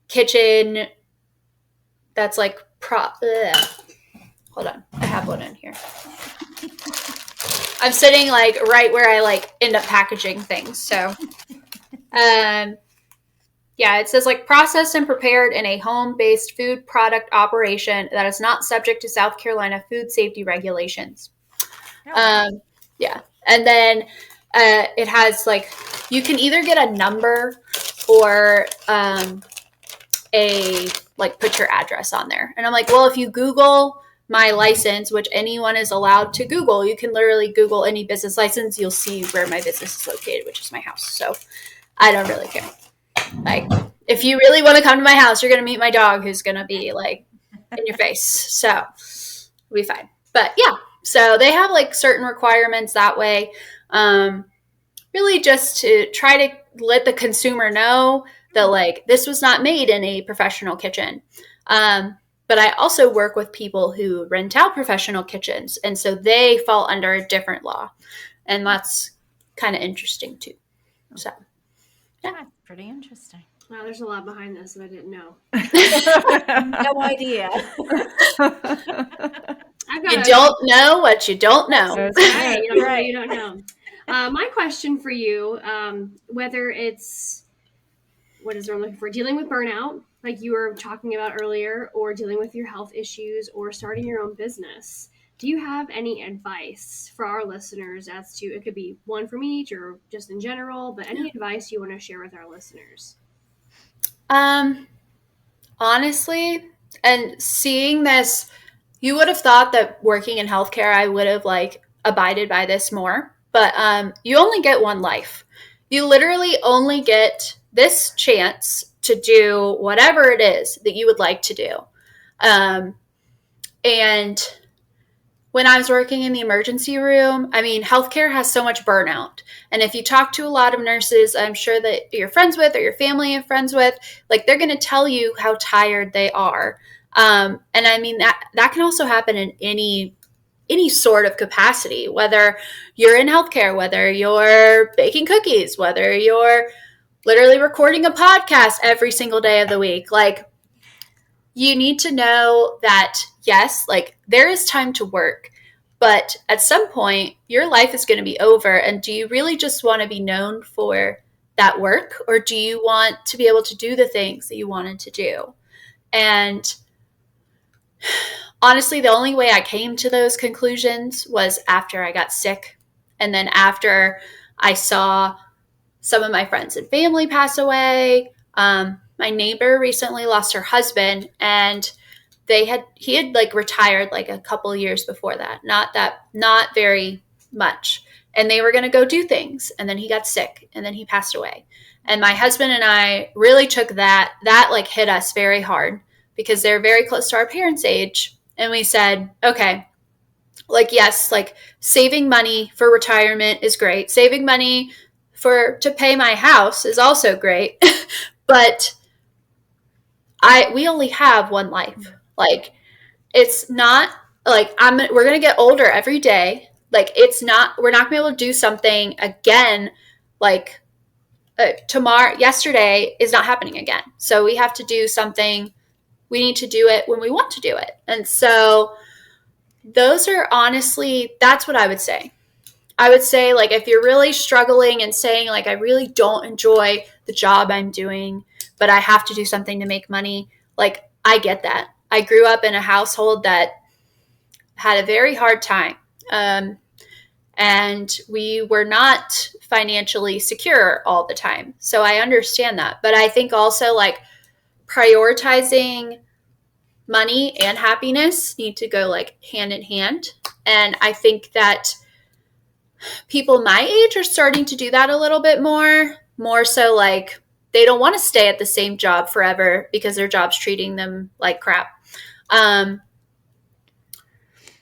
kitchen that's like hold on, I have one in here. I'm sitting like right where I like end up packaging things. So yeah, it says like processed and prepared in a home-based food product operation that is not subject to South Carolina food safety regulations. Yeah, and then it has like you can either get a number or a like put your address on there. And I'm like, well, if you Google my license, which anyone is allowed to Google. You can literally Google any business license. You'll see where my business is located, which is my house. So I don't really care. Like, if you really want to come to my house, you're going to meet my dog who's going to be like in your face. So we'll be fine. But yeah, so they have like certain requirements that way. Really just to try to let the consumer know that like this was not made in a professional kitchen. But I also work with people who rent out professional kitchens, and so they fall under a different law, and that's kind of interesting too. So yeah, that's pretty interesting. Wow, there's a lot behind this that I didn't know. No idea. You don't know what you don't know. Right, you don't know what you don't know. My question for you, whether it's, what is it I'm looking for, dealing with burnout, like you were talking about earlier, or dealing with your health issues, or starting your own business, do you have any advice for our listeners as to, it could be one from each or just in general, but any advice you want to share with our listeners? Honestly, and seeing this, you would have thought that working in healthcare, I would have like abided by this more, but you only get one life. You literally only get this chance to do whatever it is that you would like to do. And when I was working in the emergency room, I mean, healthcare has so much burnout. And if you talk to a lot of nurses, I'm sure that you're friends with or your family and friends with, like they're going to tell you how tired they are. And I mean, that can also happen in any sort of capacity, whether you're in healthcare, whether you're baking cookies, whether you're literally recording a podcast every single day of the week. Like, you need to know that, yes, like there is time to work, but at some point your life is going to be over. And do you really just want to be known for that work, or do you want to be able to do the things that you wanted to do? And honestly, the only way I came to those conclusions was after I got sick. And then after I saw some of my friends and family pass away. My neighbor recently lost her husband, and he had like retired like a couple of years before that. Not very much. And they were going to go do things. And then he got sick, and then he passed away. And my husband and I really took that like hit us very hard because they're very close to our parents' age. And we said, okay, like, yes, like saving money for retirement is great. Saving money to pay my house is also great. But we only have one life. Like, it's not like we're going to get older every day. Like, we're not going to be able to do something again. Like yesterday is not happening again. So we have to do something. We need to do it when we want to do it. And so those are honestly, that's what I would say. I would say, like, if you're really struggling and saying, like, I really don't enjoy the job I'm doing, but I have to do something to make money, like, I get that. I grew up in a household that had a very hard time. And we were not financially secure all the time. So I understand that. But I think also, like, prioritizing money and happiness need to go, like, hand in hand. And I think that people my age are starting to do that a little bit more so, like, they don't want to stay at the same job forever because their job's treating them like crap.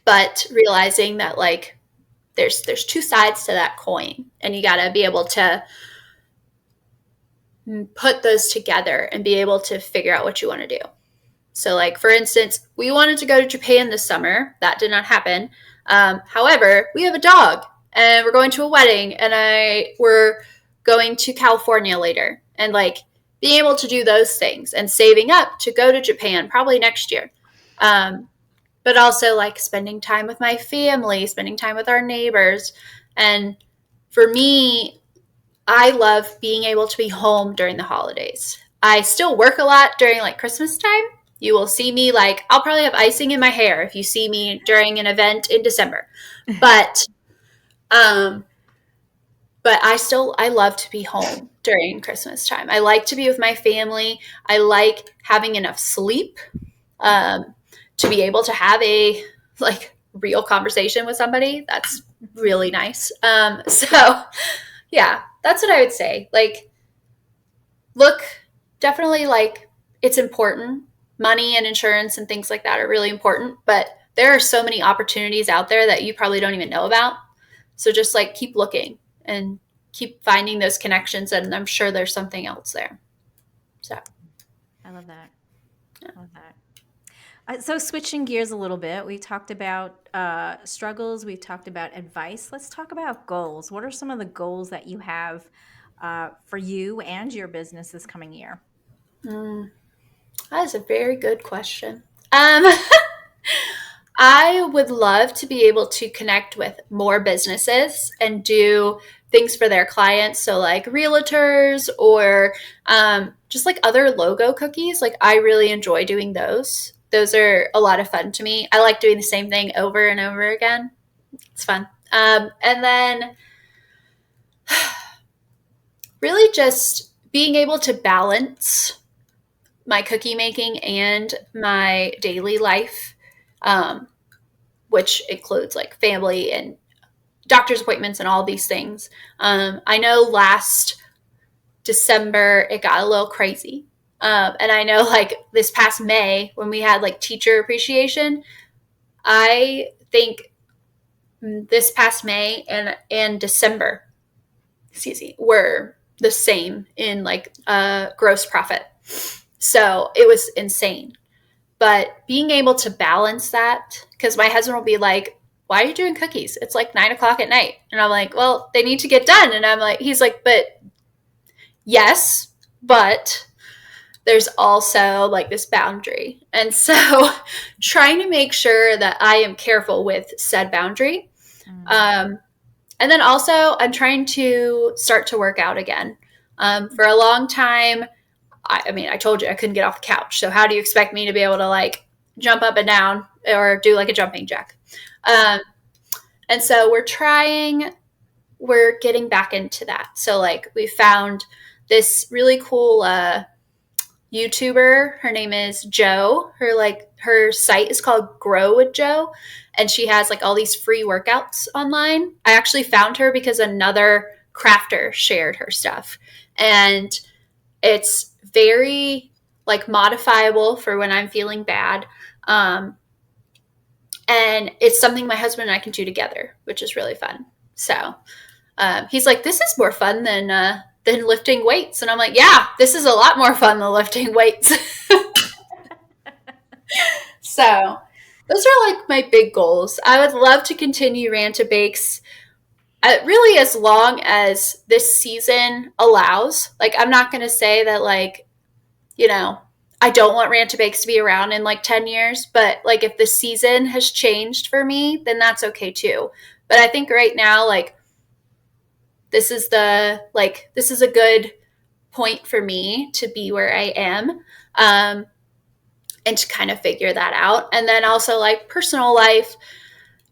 But realizing that, like, there's two sides to that coin, and you got to be able to put those together and be able to figure out what you want to do. So, like, for instance, we wanted to go to Japan this summer. That did not happen. However, we have a dog, and we're going to a wedding, and we're going to California later, and, like, being able to do those things and saving up to go to Japan probably next year. But also, like, spending time with my family, spending time with our neighbors. And for me, I love being able to be home during the holidays. I still work a lot during, like, Christmas time. You will see me, like, I'll probably have icing in my hair if you see me during an event in December. But I love to be home during Christmas time. I like to be with my family. I like having enough sleep to be able to have a like real conversation with somebody, that's really nice. So yeah, that's what I would say. Like, look, definitely, like, it's important. Money and insurance and things like that are really important, but there are so many opportunities out there that you probably don't even know about. So just like keep looking and keep finding those connections, and I'm sure there's something else there. So I love that. I love that. So switching gears a little bit, we talked about struggles. We've talked about advice. Let's talk about goals. What are some of the goals that you have for you and your business this coming year? That is a very good question. I would love to be able to connect with more businesses and do things for their clients. So like realtors or just like other logo cookies. Like I really enjoy doing those. Those are a lot of fun to me. I like doing the same thing over and over again. It's fun. And then really just being able to balance my cookie making and my daily life, which includes like family and doctor's appointments and all these things. I know last December it got a little crazy. And I know like this past May when we had like teacher appreciation, I think this past May and December, excuse me, were the same in like gross profit. So it was insane. But being able to balance that, because my husband will be like, why are you doing cookies? It's like 9:00 at night. And I'm like, well, they need to get done. And I'm like, he's like, but yes, but there's also like this boundary. And so trying to make sure that I am careful with said boundary. And then also I'm trying to start to work out again. For a long time, I mean, I told you I couldn't get off the couch. So how do you expect me to be able to like jump up and down or do like a jumping jack? And so we're getting back into that. So like we found this really cool YouTuber. Her name is Jo. Her site is called Grow with Jo. And she has like all these free workouts online. I actually found her because another crafter shared her stuff. And it's very like modifiable for when I'm feeling bad. And it's something my husband and I can do together, which is really fun. So he's like, this is more fun than lifting weights. And I'm like, yeah, this is a lot more fun than lifting weights. So those are like my big goals. I would love to continue Ranta Bakes really as long as this season allows. Like, I'm not going to say that like, you know, I don't want Ranta Bakes to be around in like 10 years, but like if the season has changed for me, then that's okay too. But I think right now, like, this is a good point for me to be where I am, and to kind of figure that out. And then also like personal life,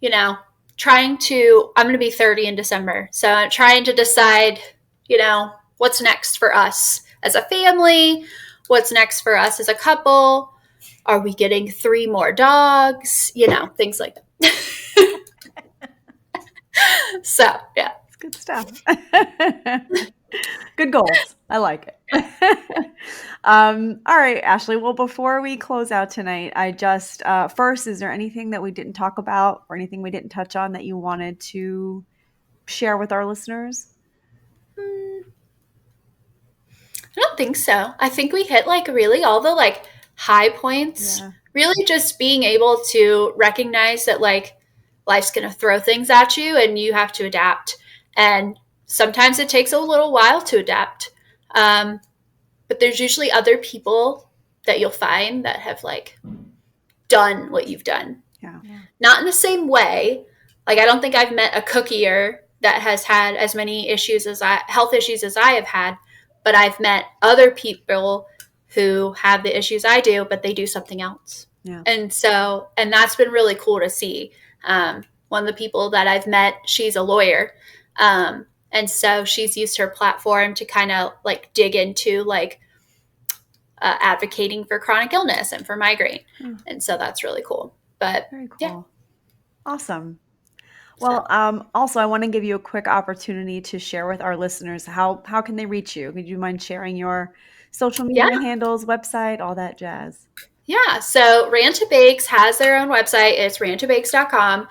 you know, I'm going to be 30 in December. So I'm trying to decide, you know, what's next for us as a family, what's next for us as a couple. Are we getting 3 more dogs? You know, things like that. So, yeah. It's good stuff. Good goals. I like it. All right, Ashley. Well, before we close out tonight, I just first, is there anything that we didn't talk about or anything we didn't touch on that you wanted to share with our listeners? I don't think so. I think we hit like really all the like high points. Yeah. Really just being able to recognize that like life's going to throw things at you and you have to adapt. And sometimes it takes a little while to adapt. But there's usually other people that you'll find that have like done what you've done. Yeah. Not in the same way. Like I don't think I've met a cookier that has had as many health issues as I have had, but I've met other people who have the issues I do, but they do something else. Yeah. And that's been really cool to see. One of the people that I've met, she's a lawyer. And so she's used her platform to kind of like dig into like advocating for chronic illness and for migraine. And so that's really cool. But very cool. Yeah. Awesome. So, Well, also, I want to give you a quick opportunity to share with our listeners how can they reach you? Would you mind sharing your social yeah. media handles, website, all that jazz? Yeah, so Ranta Bakes has their own website. It's rantabakes.com.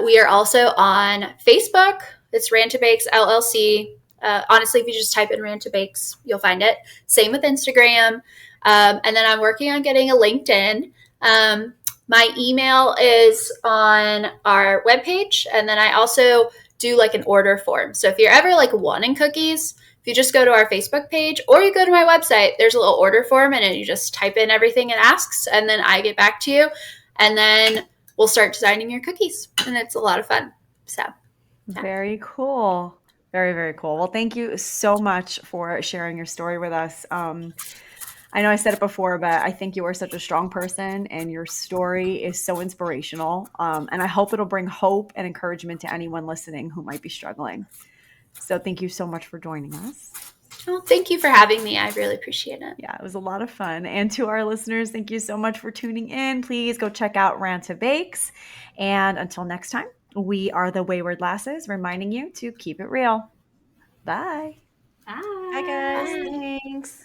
We are also on Facebook. It's Ranta Bakes LLC. Honestly, if you just type in Ranta Bakes, you'll find it. Same with Instagram. And then I'm working on getting a LinkedIn. My email is on our webpage. And then I also do like an order form. So if you're ever like wanting cookies, if you just go to our Facebook page or you go to my website, there's a little order form and you just type in everything it asks and then I get back to you and then we'll start designing your cookies and it's a lot of fun. So, yeah. Very cool. Very, very cool. Well, thank you so much for sharing your story with us. I know I said it before, but I think you are such a strong person and your story is so inspirational. And I hope it'll bring hope and encouragement to anyone listening who might be struggling. So thank you so much for joining us. Well, thank you for having me. I really appreciate it. Yeah, it was a lot of fun. And to our listeners, thank you so much for tuning in. Please go check out Ranta Bakes. And until next time, we are the Wayward Lasses, reminding you to keep it real. Bye. Hi, guys. Bye. Thanks.